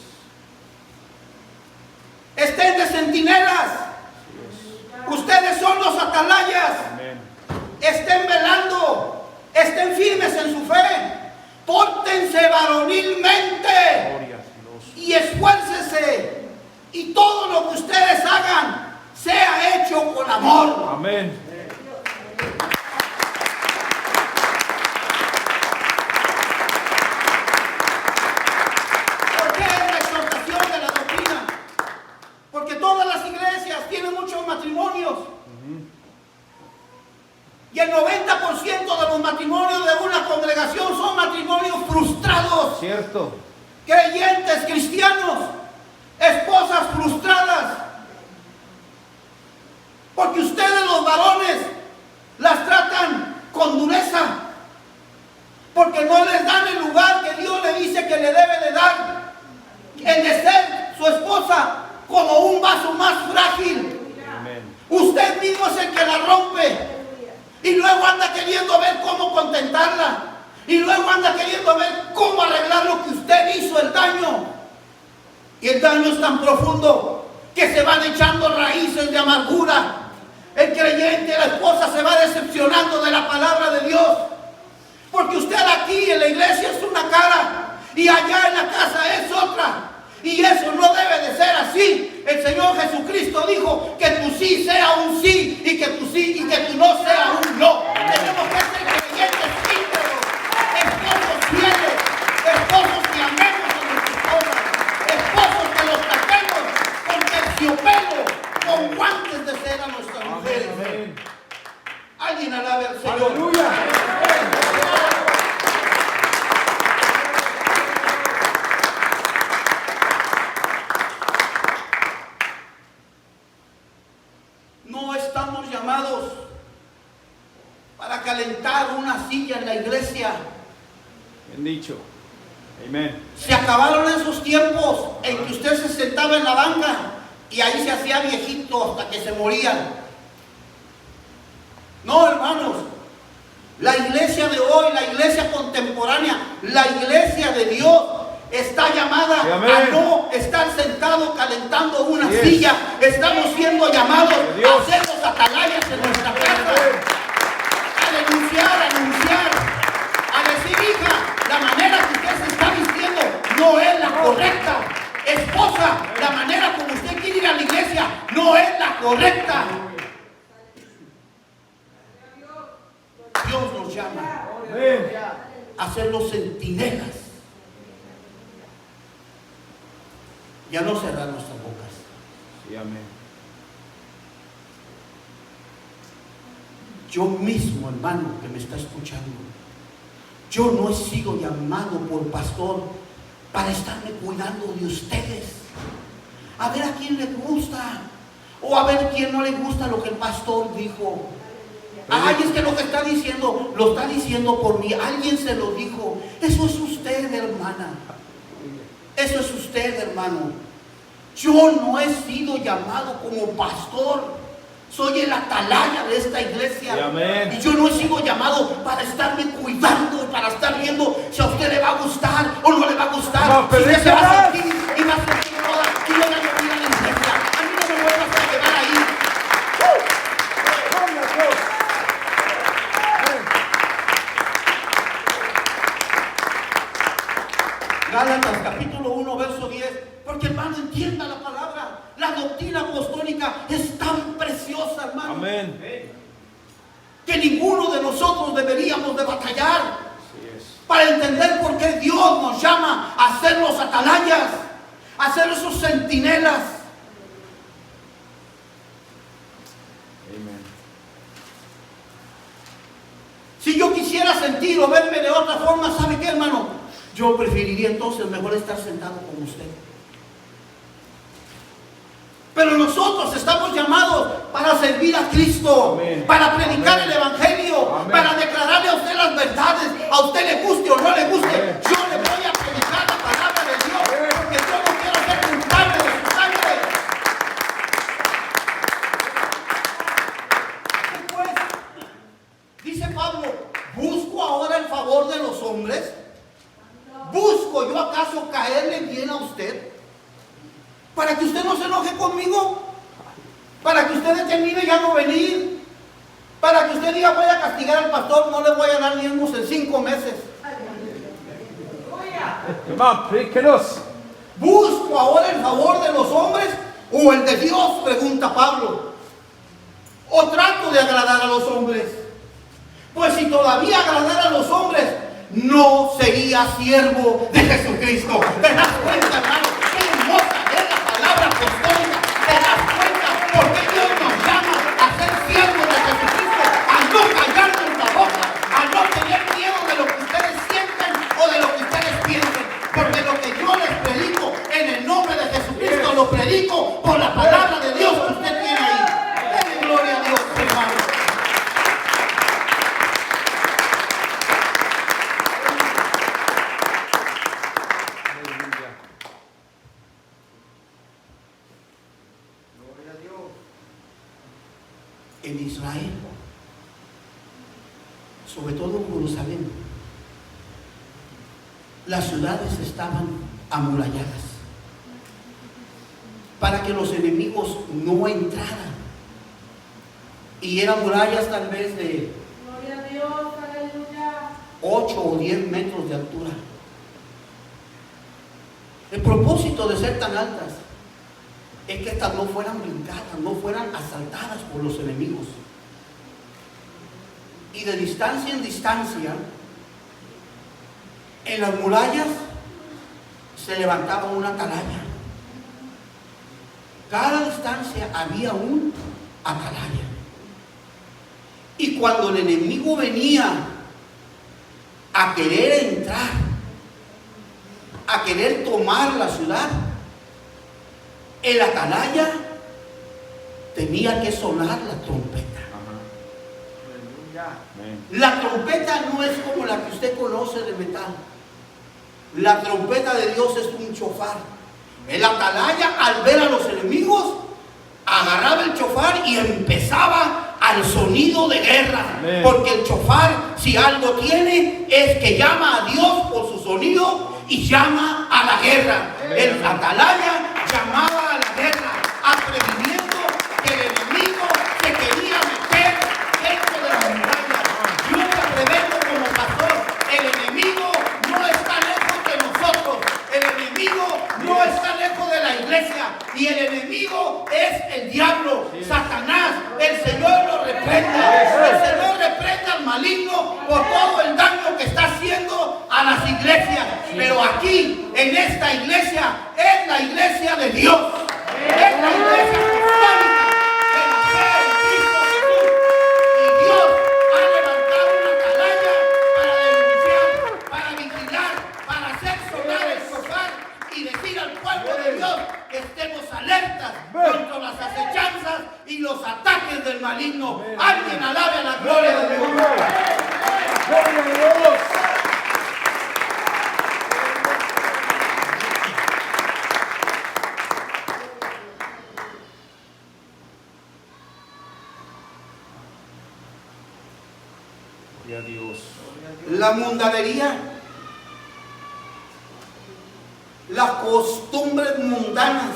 estén de centinelas, ustedes son los atalayas, Amén. estén velando, estén firmes en su fe, pórtense varonilmente Gloria a Dios. y esfuércense, y todo lo que ustedes hagan sea hecho con amor. Amén. ¿Por qué es la exhortación de la doctrina? Porque todas las iglesias tienen muchos matrimonios. Y el 90% de los matrimonios de una congregación son matrimonios frustrados. Cierto. Creyentes cristianos, esposas frustradas. Porque ustedes los varones las tratan con dureza. Porque no les dan el lugar que Dios le dice que le debe de dar. El de ser su esposa como un vaso más frágil. Amén. Usted mismo es el que la rompe. Y luego anda queriendo ver cómo contentarla. Y luego anda queriendo ver cómo arreglar lo que usted hizo, el daño. Y el daño es tan profundo que se van echando raíces de amargura. El creyente, la esposa, se va decepcionando de la palabra de Dios. Porque usted aquí en la iglesia es una cara y allá en la casa es otra. Y eso no debe de ser así. El Señor Jesucristo dijo que tu sí sea un sí y que tu sí y que tu no sea un no. Tenemos que ser creyentes íntegros, esposos fieles, esposos que amemos a nuestras esposas, esposos que los tratemos con terciopelo, con guantes de seda a nuestras mujeres. Amén. Alguien alabe al Señor. Aleluya. No estamos llamados para calentar una silla en la iglesia. Bien dicho. Amén. Se acabaron esos tiempos en que usted se sentaba en la banca y ahí se hacía viejito hasta que se moría. No, hermanos, la iglesia de hoy, la iglesia contemporánea, la iglesia de Dios está llamada Sí, amén. a no estar sentado calentando una Yes. silla. Estamos siendo llamados Dios. a ser los atalayas en nuestra casa, a denunciar, a anunciar, a decir: hija, la manera que usted se está vistiendo no es la correcta. Esposa, la manera como usted quiere ir a la iglesia no es la correcta. Dios nos llama Amén. a ser los centinelas y a no cerrar nuestras bocas. Sí, amén. Yo mismo, hermano, que me está escuchando, yo no he sido llamado por pastor para estarme cuidando de ustedes, a ver a quién le gusta o a ver quién no le gusta lo que el pastor dijo. Ay, es que lo que está diciendo, lo está diciendo por mí. Alguien se lo dijo. Eso es usted, hermana. Eso es usted, hermano. Yo no he sido llamado como pastor. Soy el atalaya de esta iglesia. Sí, amén. Y yo no he sido llamado para estarme cuidando, para estar viendo si a usted le va a gustar o no le va a gustar. No, pero si usted se va a déjala. sentir y va a sentir toda y luego yo voy a la iglesia. A mí no me vuelvas a llevar ahí. Gloria a Dios. Gálatas capítulo 1 verso 10. Porque, hermano, entienda la palabra. La doctrina apostólica es tan preciosa, hermano, Amén. que ninguno de nosotros deberíamos de batallar Así es. para entender por qué Dios nos llama a ser los atalayas, a ser esos centinelas. Amén. Si yo quisiera sentir o verme de otra forma, ¿sabe qué, hermano? Yo preferiría entonces mejor estar sentado con usted. Pero nosotros estamos llamados para para servir a Cristo, Amén. para predicar Amén. el Evangelio, Amén. para declararle a usted las verdades, a usted le guste o no le guste. Amén. Yo le voy a predicar la palabra de Dios, Amén. porque yo no quiero ser culpable de su sangre. Después, dice Pablo, ¿busco ahora el favor de los hombres? ¿Busco yo acaso caerle bien a usted? Para que usted no se enoje conmigo, para que usted determine ya no venir, para que usted diga voy a castigar al pastor, no le voy a dar diezmos en 5 meses. Come on, predíquenos. ¿Busco ahora el favor de los hombres o el de Dios? Pregunta Pablo. ¿O trato de agradar a los hombres? Pues si todavía agradara a los hombres, no sería siervo de Jesucristo. ¿Te das cuenta, hermano? Qué hermosa es la palabra apostólica. ¿Te das cuenta por qué Dios nos llama a ser siervos de Jesucristo? A no callarnos la boca, a no tener miedo de lo que ustedes sienten o de lo que ustedes piensen. Porque lo que yo les predico en el nombre de Jesucristo, lo predico por la palabra de Dios que usted tiene ahí. Dele gloria a Dios, hermano. Aleluya. Gloria a Dios. En Israel, sobre todo en Jerusalén, las ciudades estaban amuralladas para que los enemigos no entraran. Y eran murallas tal vez de Gloria a Dios, aleluya. 8 o 10 metros de altura. El propósito de ser tan altas es que estas no fueran brincadas, no fueran asaltadas por los enemigos. Y de distancia en distancia, en las murallas se levantaba una atalaya. Cada distancia había un atalaya. Y cuando el enemigo venía a querer entrar, a querer tomar la ciudad, el atalaya tenía que sonar la trompeta. Amén. La trompeta no es como la que usted conoce de metal. La trompeta de Dios es un chofar. El atalaya, al ver a los enemigos, agarraba el chofar y empezaba al sonido de guerra. Amén. Porque el chofar, si algo tiene, es que llama a Dios por su sonido y llama a la guerra. Amén. El atalaya llamaba a la guerra, atrevimiento que el enemigo se quería meter dentro de la muralla. Yo te prevengo como pastor, el enemigo no está lejos de nosotros, el enemigo no está lejos de la iglesia, y el enemigo es el diablo, Satanás. El Señor lo reprenda, el Señor reprenda al maligno por todo el daño que está haciendo a las iglesias. Pero aquí, en esta iglesia, es la iglesia de Dios, es la iglesia apostólica de la fe en Cristo Jesús. Y Dios ha levantado una atalaya para denunciar, para vigilar, para hacer sonar el shofar y decir al pueblo de Dios que estemos alertas contra las acechanzas y los ataques del maligno. Alguien alabe a la gloria de Dios. Gloria a Dios. Gloria a Dios. La mundanería, las costumbres mundanas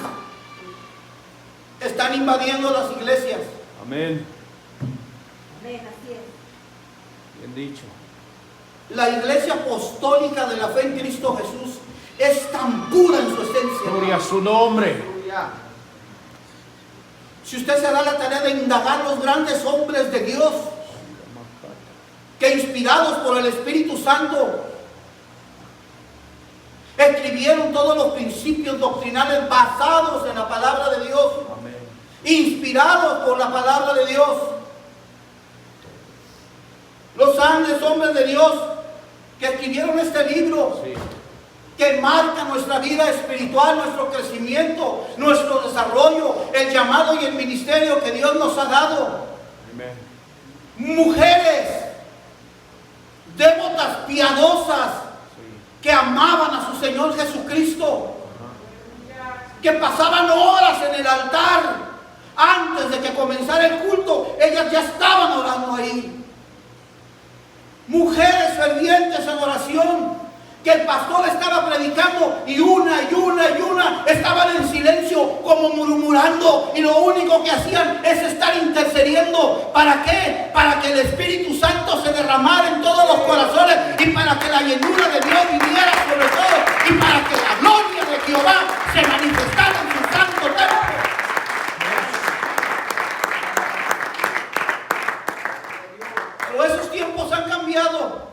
están invadiendo las iglesias. Amén. Amén, así es. Bien dicho. La iglesia apostólica de la fe en Cristo Jesús es tan pura en su esencia. Gloria a su nombre. Aleluya. Si usted se da la tarea de indagar los grandes hombres de Dios, que inspirados por el Espíritu Santo escribieron todos los principios doctrinales basados en la palabra de Dios, Amén. inspirados por la palabra de Dios. Los grandes hombres de Dios que escribieron este libro, Sí. que marca nuestra vida espiritual, nuestro crecimiento, nuestro desarrollo, el llamado y el ministerio que Dios nos ha dado. Amén. Mujeres devotas, piadosas, Sí. que amaban a su Señor Jesucristo, que pasaban horas en el altar antes de que comenzara el culto. Ellas ya estaban orando ahí. Mujeres fervientes en oración, que el pastor estaba predicando y una estaban en silencio como murmurando, y lo único que hacían es estar intercediendo. ¿Para qué? Para que el Espíritu Santo se derramara en todos los corazones y para que la llenura de Dios viniera sobre todo y para que la gloria de Jehová se manifestara en su santo templo. Pero esos tiempos han cambiado.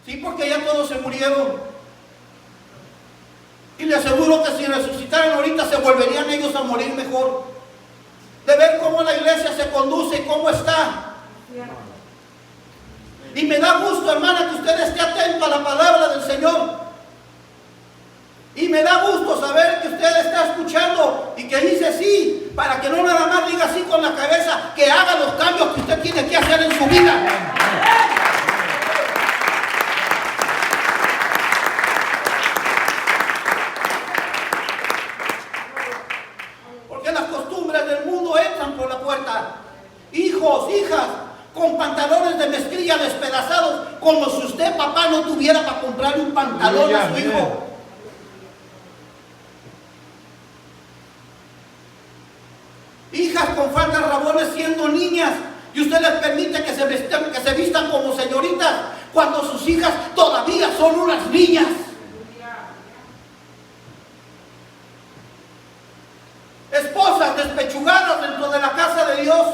Sí, porque ya todos se murieron. Y le aseguro que si resucitaran ahorita se volverían ellos a morir mejor. De ver cómo la iglesia se conduce y cómo está. Y me da gusto, hermana, que usted esté atento a la palabra del Señor. Y me da gusto saber que usted está escuchando y que dice sí, para que no nada más diga sí con la cabeza, que haga los cambios que usted tiene que hacer en su vida. Porque las costumbres del mundo entran por la puerta. Hijos, hijas, con pantalones de mezclilla despedazados, como si usted, papá, no tuviera para comprarle un pantalón a su hijo. Hijas con faldas rabones siendo niñas, y usted les permite que se vistan como señoritas, cuando sus hijas todavía son unas niñas. Esposas despechugadas dentro de la casa de Dios,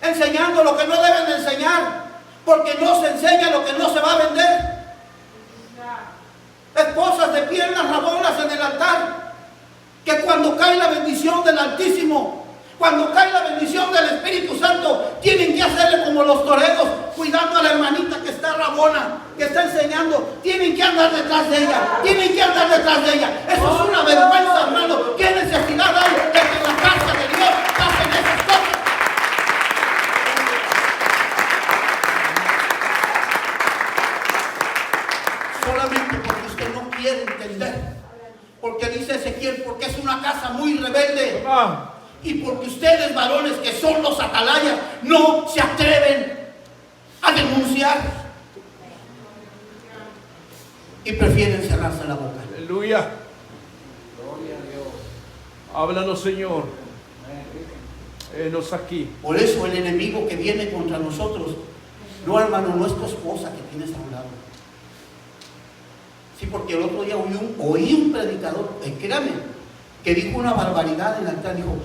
enseñando lo que no deben de enseñar, porque no se enseña lo que no se va a vender. Esposas de piernas rabonas en el altar, que cuando cae la bendición del Altísimo, cuando cae la bendición del Espíritu Santo, tienen que hacerle como los toreros, cuidando a la hermanita que está rabona, que está enseñando. Tienen que andar detrás de ella, tienen que andar detrás de ella. Eso es una vergüenza, hermano. ¿Qué necesidad hay de que en la casa de Dios pasen esas cosas? Solamente porque usted no quiere entender. Porque dice Ezequiel, porque es una casa muy rebelde. Y porque ustedes, varones que son los atalayas, no se atreven a denunciar. Y prefieren cerrarse la boca. Aleluya. Gloria a Dios. Háblanos, Señor. Nos aquí. Por eso el enemigo que viene contra nosotros, no, hermano, no es tu esposa que tienes a un lado. Sí, porque el otro día oí un predicador, créame, que dijo una barbaridad en el altar. Dijo: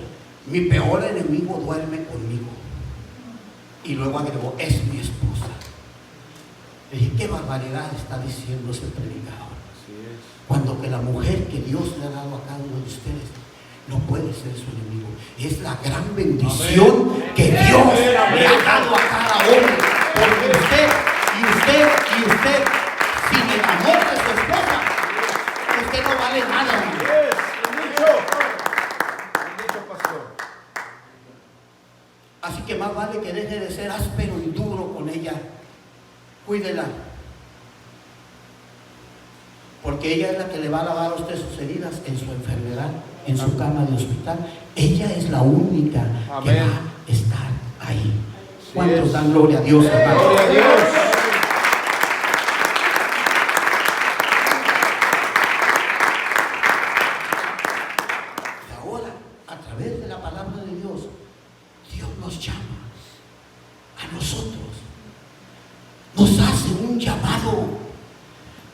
mi peor enemigo duerme conmigo. Y luego agregó: es mi esposa. Le dije: qué barbaridad está diciendo ese predicador. Así es. Cuando que la mujer que Dios le ha dado a cada uno de ustedes no puede ser su enemigo. Es la gran bendición que Dios le ha dado a cada hombre. Porque usted, sin el amor de su esposa, usted no vale nada, hermano. Bien dicho, pastor. Así que más vale que deje de ser áspero y duro con ella. Cuídela. Porque ella es la que le va a lavar a usted sus heridas en su enfermedad, en su cama de hospital. Ella es la única que Amén. va a estar ahí. Sí ¿Cuántos es. dan gloria a Dios, hermano? Gloria a Dios. Y ahora, a través de la palabra de Dios, Dios nos llama a nosotros. Nos hace un llamado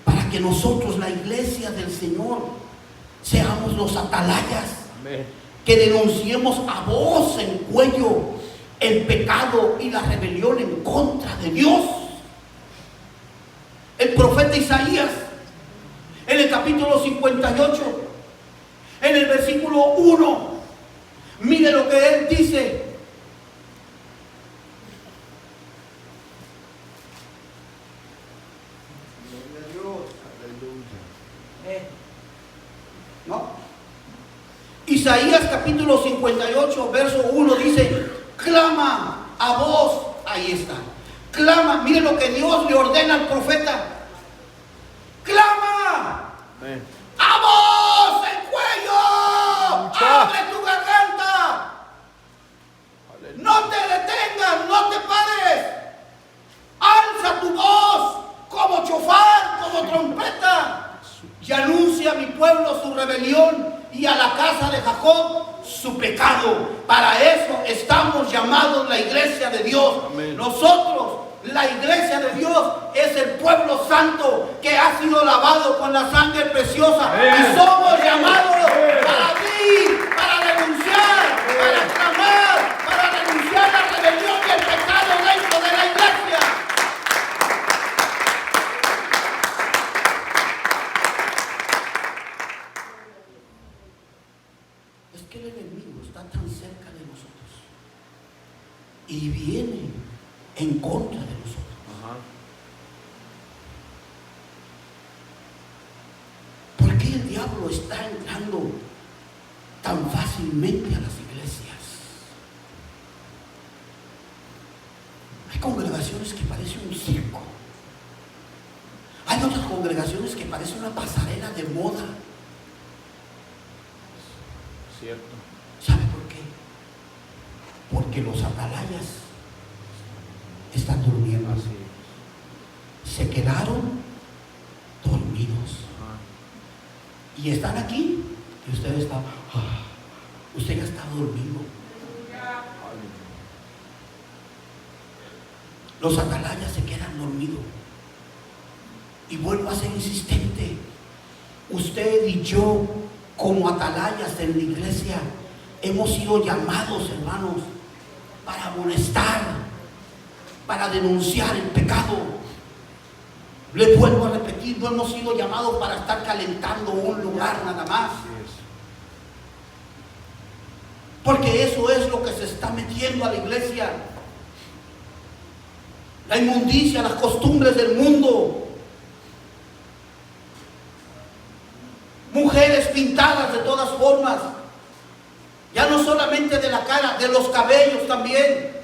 para que nosotros, la iglesia del Señor, seamos los atalayas, Amén. que denunciemos a voz en cuello el pecado y la rebelión en contra de Dios. El profeta Isaías, en el capítulo 58, en el versículo 1, mire lo que él dice. Gloria a Dios. Aleluya. ¿No? Isaías capítulo 58, verso 1 dice, clama a voz, ahí está, clama, miren lo que Dios le ordena al profeta, clama Amén. a voz el cuello, Lucha. abre tu garganta, Aleluya. no te detengas, no te pares, alza tu voz como chofar, como trompeta, y anuncia a mi pueblo su rebelión y a la casa de Jacob su pecado. Para eso estamos llamados la iglesia de Dios. Amén. Nosotros, la iglesia de Dios, es el pueblo santo que ha sido lavado con la sangre preciosa. Amén. Y somos llamados Amén. para abrir, para denunciar, para clamar, para denunciar la rebelión y el pecado dentro de la iglesia. Es que el enemigo está tan cerca de nosotros y viene en contra de nosotros. Ajá. ¿Por qué el diablo está entrando tan fácilmente a las iglesias? Hay congregaciones que parecen un circo. Hay otras congregaciones que parecen una pasarela de moda. Cierto. ¿Sabe por qué? Porque los atalayas están durmiendo. Así es. Se quedaron dormidos. Ajá. Y están aquí y usted está, usted ya está dormido. Aleluya. Los atalayas se quedan dormidos. Y vuelvo a ser insistente. Usted y yo, como atalayas en la iglesia, hemos sido llamados, hermanos, para amonestar, para denunciar el pecado. Le vuelvo a repetir, no hemos sido llamados para estar calentando un lugar nada más. Así es. Porque eso es lo que se está metiendo a la iglesia. La inmundicia, las costumbres del mundo. Mujeres pintadas de todas formas. Ya no solamente de la cara, de los cabellos también.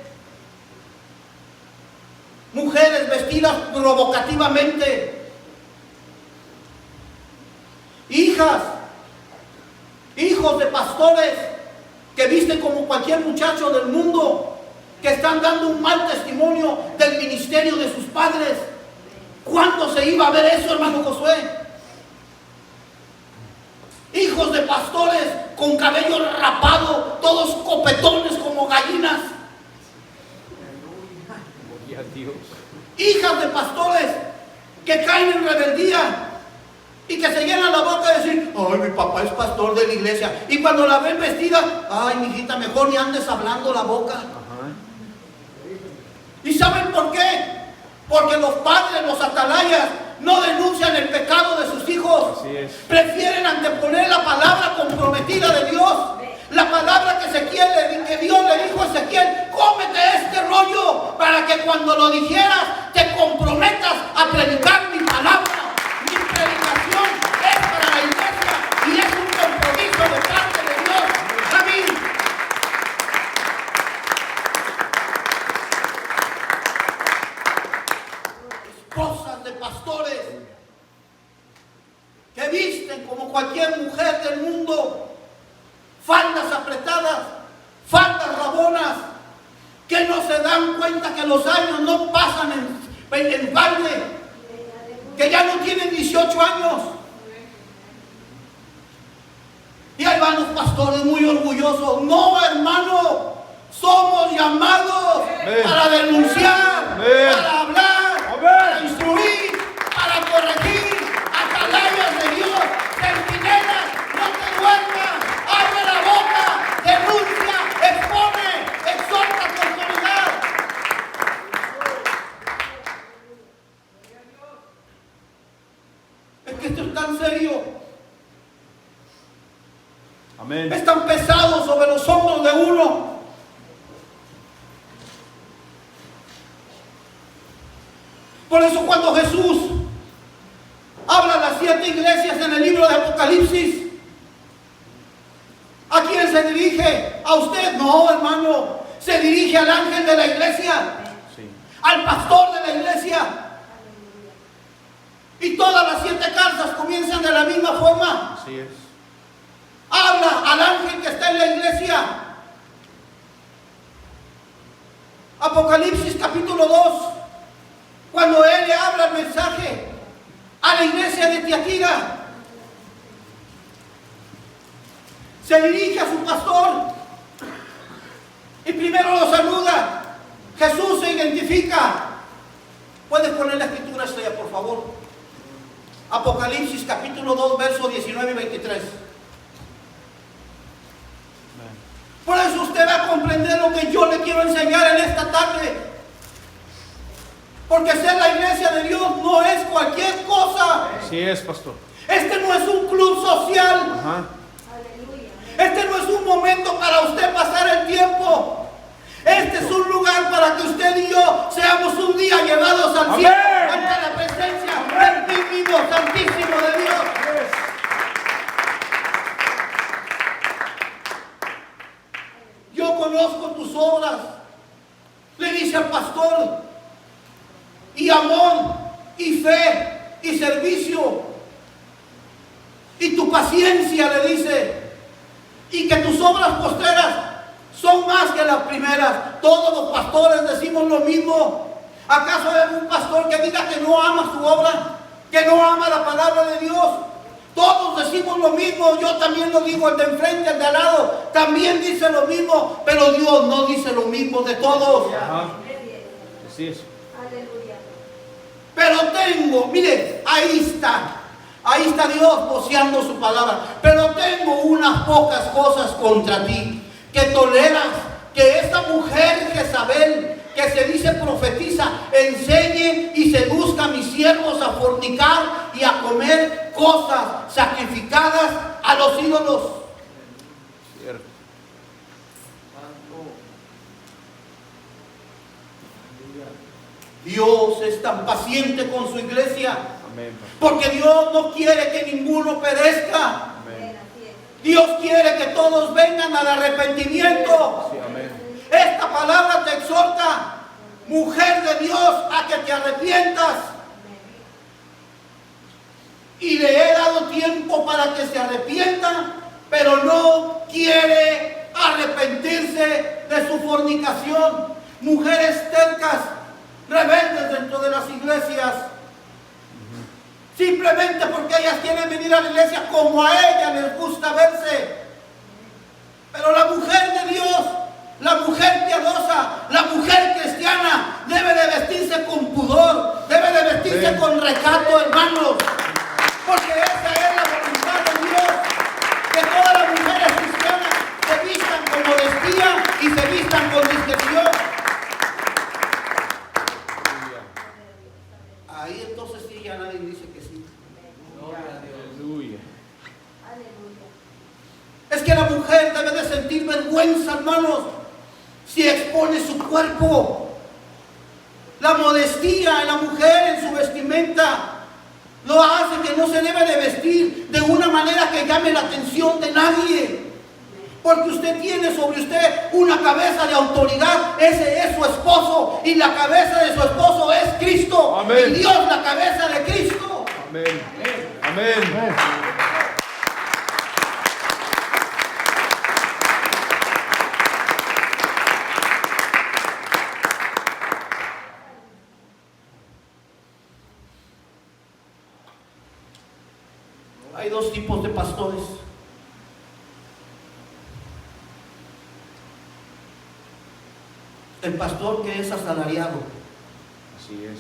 Mujeres vestidas provocativamente. Hijas, hijos de pastores que visten como cualquier muchacho del mundo, que están dando un mal testimonio del ministerio de sus padres. ¿Cuándo se iba a ver eso, hermano Josué? Hijos de pastores con cabello rapado, todos copetones como gallinas. Gloria a Dios. Hijas de pastores que caen en rebeldía y que se llenan la boca de decir, ay, mi papá es pastor de la iglesia. Y cuando la ven vestida, ay, mijita, mejor ni andes hablando la boca. Ajá. ¿Y saben por qué? Porque los padres, los atalayas, no denuncian el pecado de sus hijos. Así es. Prefieren anteponer la palabra comprometida de Dios. La palabra que Dios le dijo a Ezequiel, cómete este rollo para que cuando lo dijeras te comprometas a predicar mi palabra. Mi predicación es para la iglesia y es un compromiso de parte de Dios. Amén. Esposas de pastores que visten como cualquier mujer del mundo, faldas apretadas, faldas rabonas, que no se dan cuenta que los años no pasan en balde, que ya no tienen 18 años. Y ahí van los pastores muy orgullosos. No, hermano, somos llamados Amén. para denunciar, Amén. para hablar, Amén. para instruir, para corregir, atalayas de Dios, centinelas, no te duermas, abre la boca, denuncia, expone, exhorta con autoridad. Es que esto es tan serio. Amén. Es tan pesado sobre los hombros de uno. Por eso cuando Jesús habla a las 7 iglesias en el libro de Apocalipsis, ¿a se dirige a usted? No, hermano. Se dirige al ángel de la iglesia, Sí. al pastor de la iglesia. Y todas las 7 cartas comienzan de la misma forma. Así es. Habla al ángel que está en la iglesia. Apocalipsis capítulo 2, cuando él le habla el mensaje a la iglesia de Tiatira, se dirige a su pastor y primero lo saluda. Jesús se identifica. ¿Puedes poner la escritura, Estrella, por favor? Apocalipsis capítulo 2, versos 19 y 23. Por eso usted va a comprender lo que yo le quiero enseñar en esta tarde. Porque ser la iglesia de Dios no es cualquier cosa. Así es, pastor. Este no es un club social. Ajá. Este no es un momento para usted pasar el tiempo. Este es un lugar para que usted y yo seamos un día llevados al cielo, ante la presencia del vivo santísimo de Dios. Yo conozco tus obras, le dice al pastor, y amor, y fe, y servicio, y tu paciencia, le dice, y que tus obras postreras son más que las primeras. Todos los pastores decimos lo mismo. ¿Acaso hay un pastor que diga que no ama su obra, que no ama la palabra de Dios? Todos decimos lo mismo. Yo también lo digo, el de enfrente, el de al lado también dice lo mismo, pero Dios no dice lo mismo de todos. Ajá. Así es. Pero tengo, mire, ahí está Dios voceando su palabra. Pero tengo unas pocas cosas contra ti, que toleras que esta mujer Jezabel, que se dice profetiza, enseñe y seduzca a mis siervos a fornicar y a comer cosas sacrificadas a los ídolos. Cierto. Dios es tan paciente con su iglesia, Amén, pastor. porque Dios no quiere que ninguno perezca. Amén. Dios quiere que todos vengan al arrepentimiento. Sí, amén. Esta palabra te exhorta, mujer de Dios, a que te arrepientas. Y le he dado tiempo para que se arrepienta, pero no quiere arrepentirse de su fornicación. Mujeres tercas, rebeldes dentro de las iglesias, simplemente porque ellas quieren venir a la iglesia como a ellas les gusta verse. Pero la mujer de Dios, la mujer piadosa, la mujer cristiana, debe de vestirse con pudor, debe de vestirse Amén. con recato, hermanos, porque esa es la voluntad de Dios, que todas las mujeres cristianas se vistan con modestia y se vistan con discreción. Ahí entonces sí, ya nadie dice que sí. Aleluya. Es que la mujer debe de sentir vergüenza, hermanos, si expone su cuerpo. La modestia en la mujer, en su vestimenta, lo hace que no se debe de vestir de una manera que llame la atención de nadie. Porque usted tiene sobre usted una cabeza de autoridad. Ese es su esposo, y la cabeza de su esposo es Cristo. Amén. Y Dios la cabeza de Cristo. Amén. Amén. Hay dos tipos de pastores. El pastor que es asalariado Así es.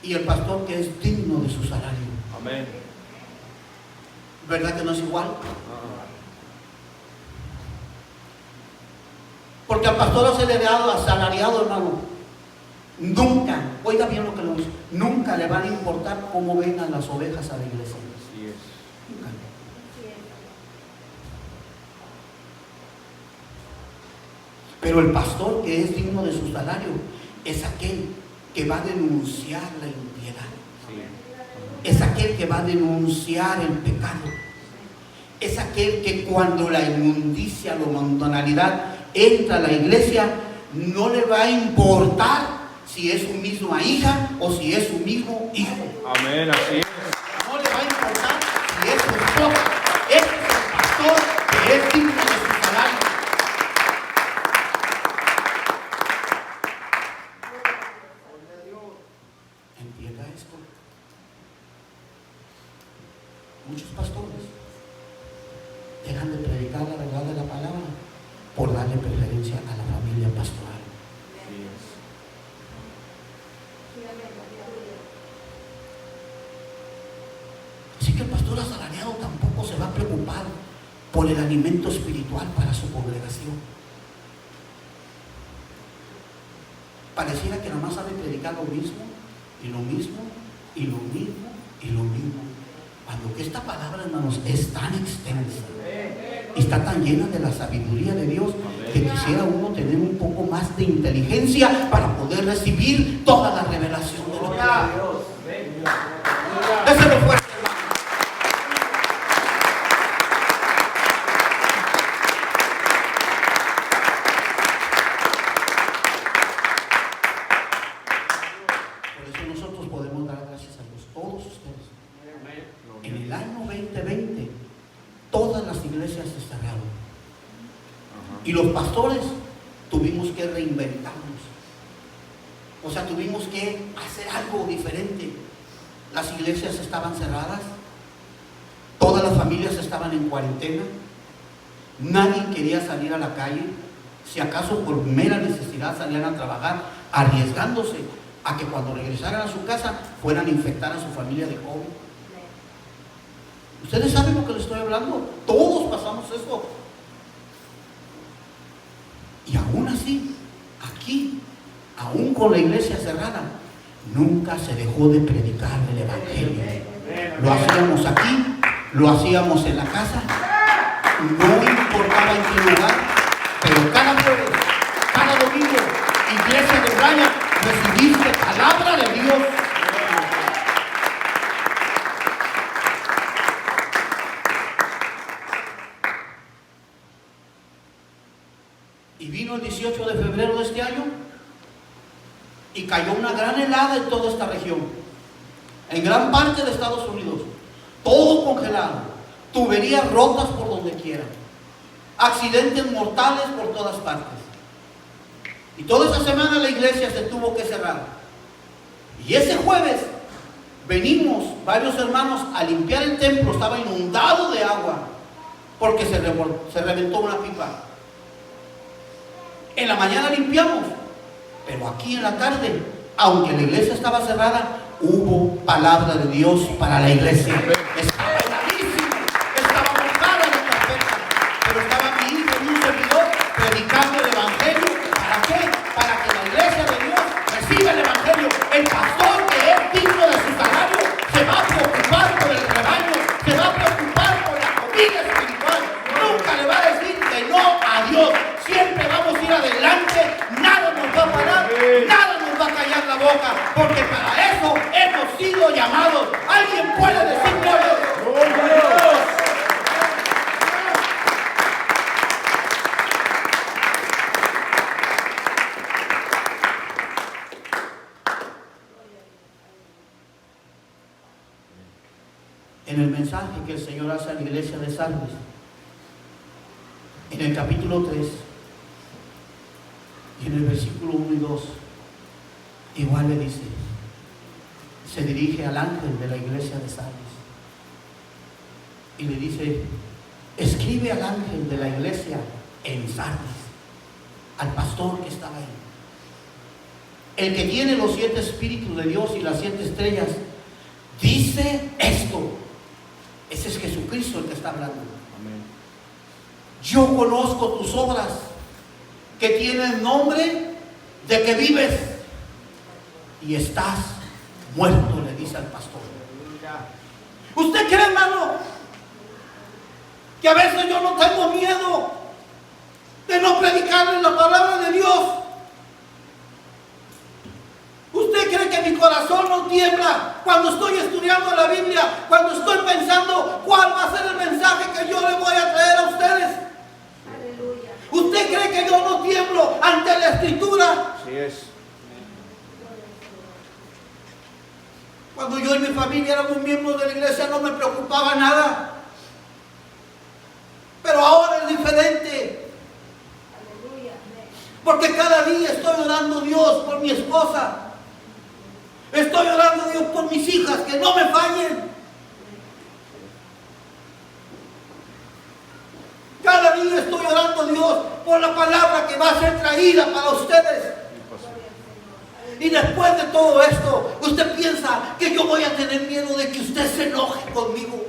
y el pastor que es digno de su salario. Amén. ¿Verdad que no es igual? Ah, Porque al pastor asalariado, hermano, nunca, oiga bien lo que le dice, nunca le van a importar cómo vengan las ovejas a la iglesia. así es. Nunca. Pero el pastor que es digno de su salario es aquel que va a denunciar la impiedad. Sí. Es aquel que va a denunciar el pecado. es aquel que cuando la inmundicia, la mundanalidad entra a la iglesia, no le va a importar si es su misma hija o si es su mismo hijo. Amén, así es. No le va a importar si es su esposa. Ese es el pastor que es digno de su salario. Entienda esto. Muchos pastores dejan de predicar la verdad de la palabra por darle preferencia a la familia pastoral. Así es. Así que el pastor asalariado tampoco se va a preocupar por el alimento espiritual para su congregación. Pareciera que nada más sabe predicar lo mismo, y lo mismo, y lo mismo, y lo mismo. Cuando que esta palabra, hermanos, es tan extensa y está tan llena de la sabiduría de Dios, que quisiera uno tener un poco más de inteligencia para poder recibir toda la revelación de Dios. Déselo fuerte. Por eso nosotros podemos dar gracias a Dios, todos ustedes. En el año 2020, todas las iglesias se cerraron. Y los pastores tuvimos que reinventarnos. O sea, tuvimos que hacer algo diferente. Las iglesias estaban cerradas. Todas las familias estaban en cuarentena. Nadie quería salir a la calle. Si acaso por mera necesidad salían a trabajar, arriesgándose a que cuando regresaran a su casa fueran a infectar a su familia de COVID. Ustedes saben lo que les estoy hablando. Todos pasamos eso. Y aún así, aquí, aún con la iglesia cerrada, nunca se dejó de predicar el evangelio. Lo hacíamos aquí, lo hacíamos en la casa, no importaba en qué lugar, pero cada jueves, cada domingo, iglesia de Bryan, recibiste palabra de Dios. Y vino el 18 de febrero de este año y cayó una gran helada en toda esta región, en gran parte de Estados Unidos, todo congelado, tuberías rotas por donde quiera, accidentes mortales por todas partes. Y toda esa semana la iglesia se tuvo que cerrar. Y ese jueves venimos varios hermanos a limpiar el templo, estaba inundado de agua porque se reventó una pipa. En la mañana limpiamos, pero aquí en la tarde, aunque la iglesia estaba cerrada, hubo palabra de Dios para la iglesia. Estaba heladísimo, estaba mojada la carpeta, pero estaba mi hijo y un servidor predicando el evangelio. ¿Para qué? Para que la iglesia de Dios reciba el evangelio. El pastor que es digno de su salario se va a preocupar por el rebaño, se va a preocupar por la comida espiritual. Nunca le va a decir que no a Dios. Siempre vamos a ir adelante, nada nos va a parar, nada nos va a callar la boca, porque para eso hemos sido llamados. ¿Alguien puede decir gloria a Dios? En el mensaje que el Señor hace a la iglesia de Sardis, en el capítulo 3, y en el versículo 1 y 2, igual le dice, se dirige al ángel de la iglesia de Sardis y le dice, escribe al ángel de la iglesia en Sardis, al pastor que estaba ahí, el que tiene los 7 espíritus de Dios y las 7 estrellas, dice esto. Ese es Jesucristo el que está hablando. Amén. Yo conozco tus obras, que tienen nombre de que vives y estás muerto, le dice al pastor. ¿Usted cree, hermano, que a veces yo no tengo miedo de no predicarle la palabra de Dios? ¿Usted cree que mi corazón no tiembla cuando estoy estudiando la Biblia, cuando estoy pensando cuál va a ser el mensaje que yo le miembros de la iglesia no me preocupaba nada. Pero ahora es diferente. Aleluya. Amén. Porque cada día estoy orando a Dios por mi esposa. Estoy orando a Dios por mis hijas, que no me fallen. Cada día estoy orando a Dios por la palabra que va a ser traída para ustedes. Y después de todo esto, usted piensa que yo voy a tener miedo de que usted se enoje conmigo.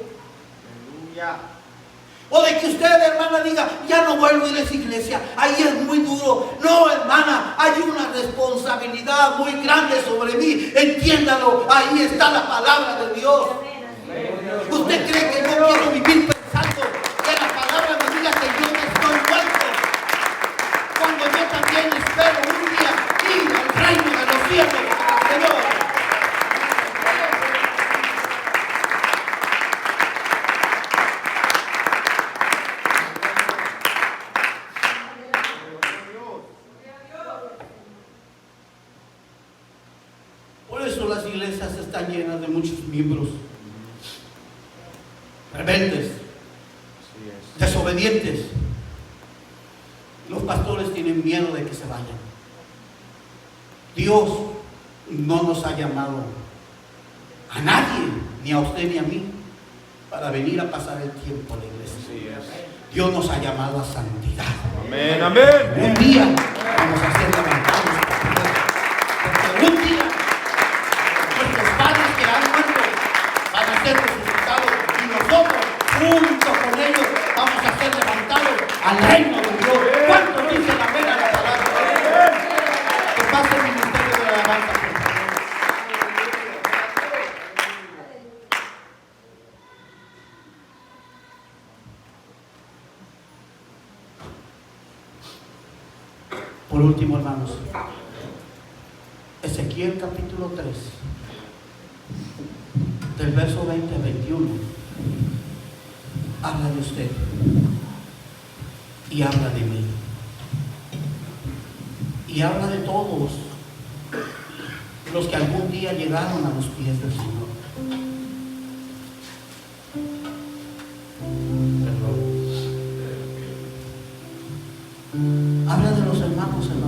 Aleluya. O de que usted, hermana, diga, ya no vuelvo a ir a esa iglesia, ahí es muy duro. No, hermana, hay una responsabilidad muy grande sobre mí. Entiéndalo, ahí está la palabra de Dios. Amén. Así es. ¿Usted cree que yo quiero vivir pensando que la palabra me diga que yo no estoy muerto? Cuando yo también espero un día ir al reino de los cielos, Señor. Por eso las iglesias están llenas de muchos miembros rebeldes, Así es. desobedientes. Los pastores tienen miedo de que se vayan. Dios no nos ha llamado a nadie, ni a usted ni a mí, para venir a pasar el tiempo en la iglesia. Así es. Dios nos ha llamado a santidad. Amén, amén. Un día vamos a ser levantados. Porque un día nuestros padres que han muerto van a ser resucitados y nosotros, junto con ellos, vamos a ser levantados al reino de Dios. ¿Cuántos dicen amén a la palabra? Que pase el ministerio de la alabanza, por favor. Por último, hermanos, Ezequiel capítulo 3, del verso 20 al 21, habla de usted y habla de mí y habla de todos los que algún día llegaron a los pies del Señor. Habla de los hermanos aquí,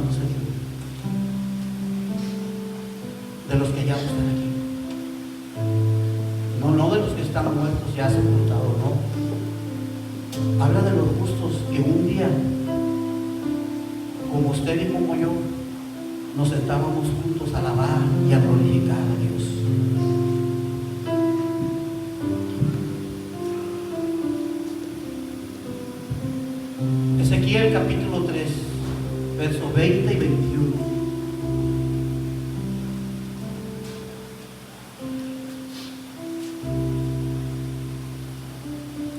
de los que ya no están aquí. No de los que están muertos ya sepultados, no. Habla de los justos que un día, como usted y como yo, nos sentábamos juntos a alabar y a glorificar a Dios. Ezequiel capítulo 3, versos 20 y 21.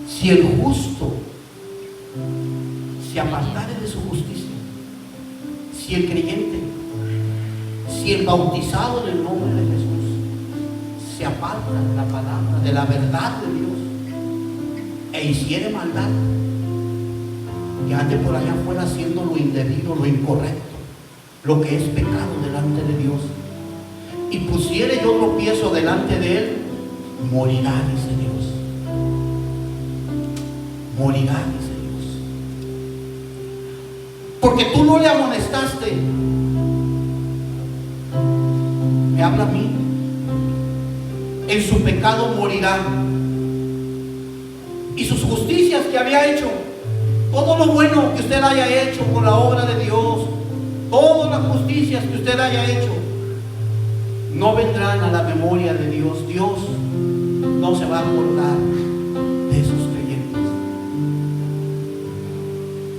Si el justo se apartare de su justicia, si el creyente, si el bautizado en el nombre de Jesús se aparta de la palabra, de la verdad de Dios, e hiciere maldad, que ande por allá afuera haciendo lo indebido, lo incorrecto, lo que es pecado delante de Dios, y pusiere yo tropiezo delante de él, morirá, dice Dios. Morirá, dice Dios. Porque tú no le amonestaste. Me habla a mí. En su pecado morirá. Y sus justicias que había hecho, todo lo bueno que usted haya hecho por la obra de Dios, todas las justicias que usted haya hecho, no vendrán a la memoria de Dios. Dios no se va a acordar de esos creyentes.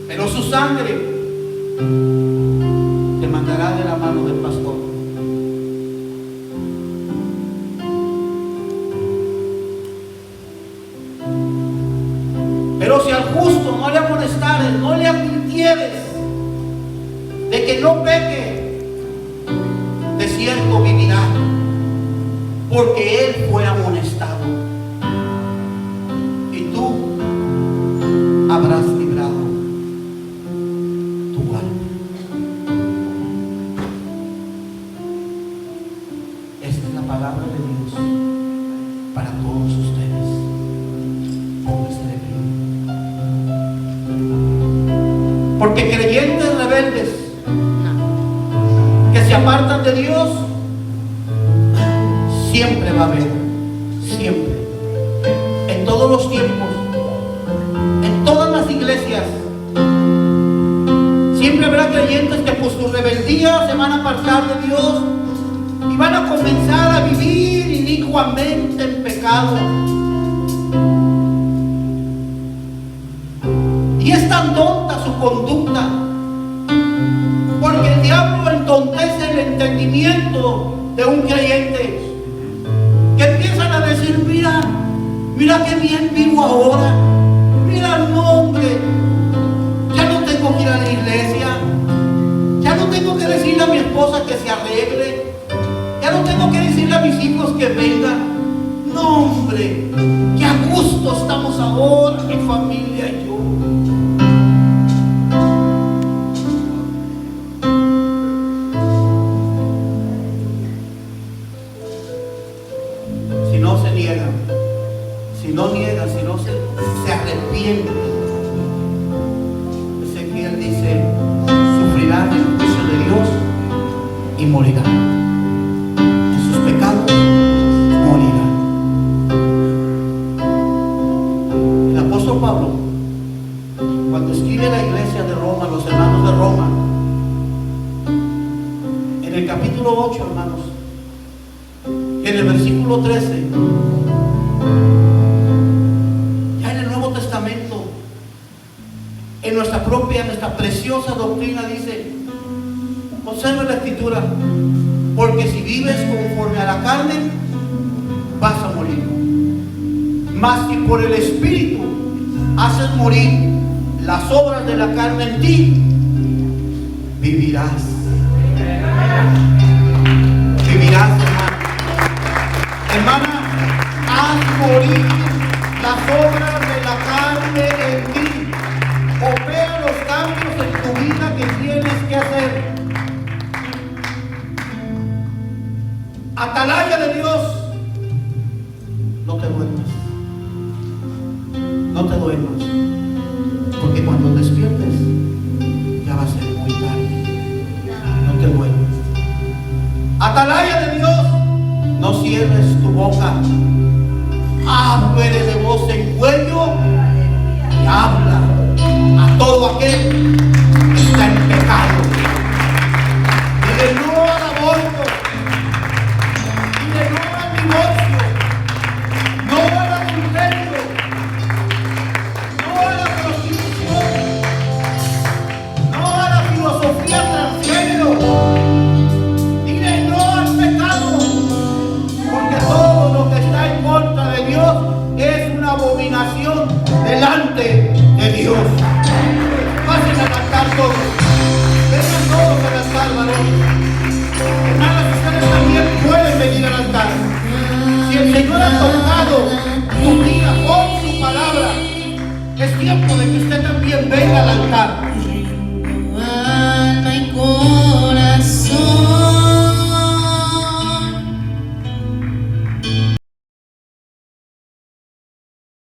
Pero su sangre te mandará de la mano del pastor. Pero si al justo no le amonestares, no le advirtieres de que no peque, de cierto vivirá, porque él fue amonestado, y tú habrás librado tu alma. Esta es la palabra de Dios para todos. tiempos, en todas las iglesias, siempre habrá creyentes que por su rebeldía se van a apartar de Dios y van a comenzar a vivir inicuamente en pecado. Y es tan tonta su conducta, porque el diablo entontece el entendimiento de un creyente, que empiezan a decir: mira qué bien vivo ahora, mira, no, hombre, ya no tengo que ir a la iglesia, ya no tengo que decirle a mi esposa que se arregle, ya no tengo que decirle a mis hijos que vengan. No, hombre, qué a gusto estamos ahora, mi familia y yo. Si no se niegan, si no se arrepienten, Ezequiel dice: sufrirán el juicio de Dios y morirán. En sus pecados morirán. El apóstol Pablo, cuando escribe a la iglesia de Roma, los hermanos de Roma, en el capítulo 8, hermanos, en el versículo 13, ya en el Nuevo Testamento, en nuestra preciosa doctrina, dice: observa la escritura, porque si vives conforme a la carne, vas a morir. Mas si por el Espíritu haces morir las obras de la carne en ti, vivirás. Vivirás, hermano. Hermana, haz morir las obras de la carne en ti. Opera los cambios en tu vida que tienes que hacer. Atalaya de Dios, no te duermas. No te duermas, porque cuando despiertes ya va a ser muy tarde. No te duermas. Atalaya de Dios, no cierres tu boca. Abre de voz en cuello y habla a todo aquel que está en pecado. Dile no al aborto, dile no al divorcio, no al adulterio, no a la prostitución, no a la filosofía transgénero. Dile no al pecado, porque todo lo que está en contra de Dios es una abominación delante de Dios. Pasen al altar todos. Vengan todos al altar, varones. Hermanas, ustedes también pueden venir al altar. Si el Señor ha tocado tu vida con su palabra, es tiempo de que usted también venga al altar.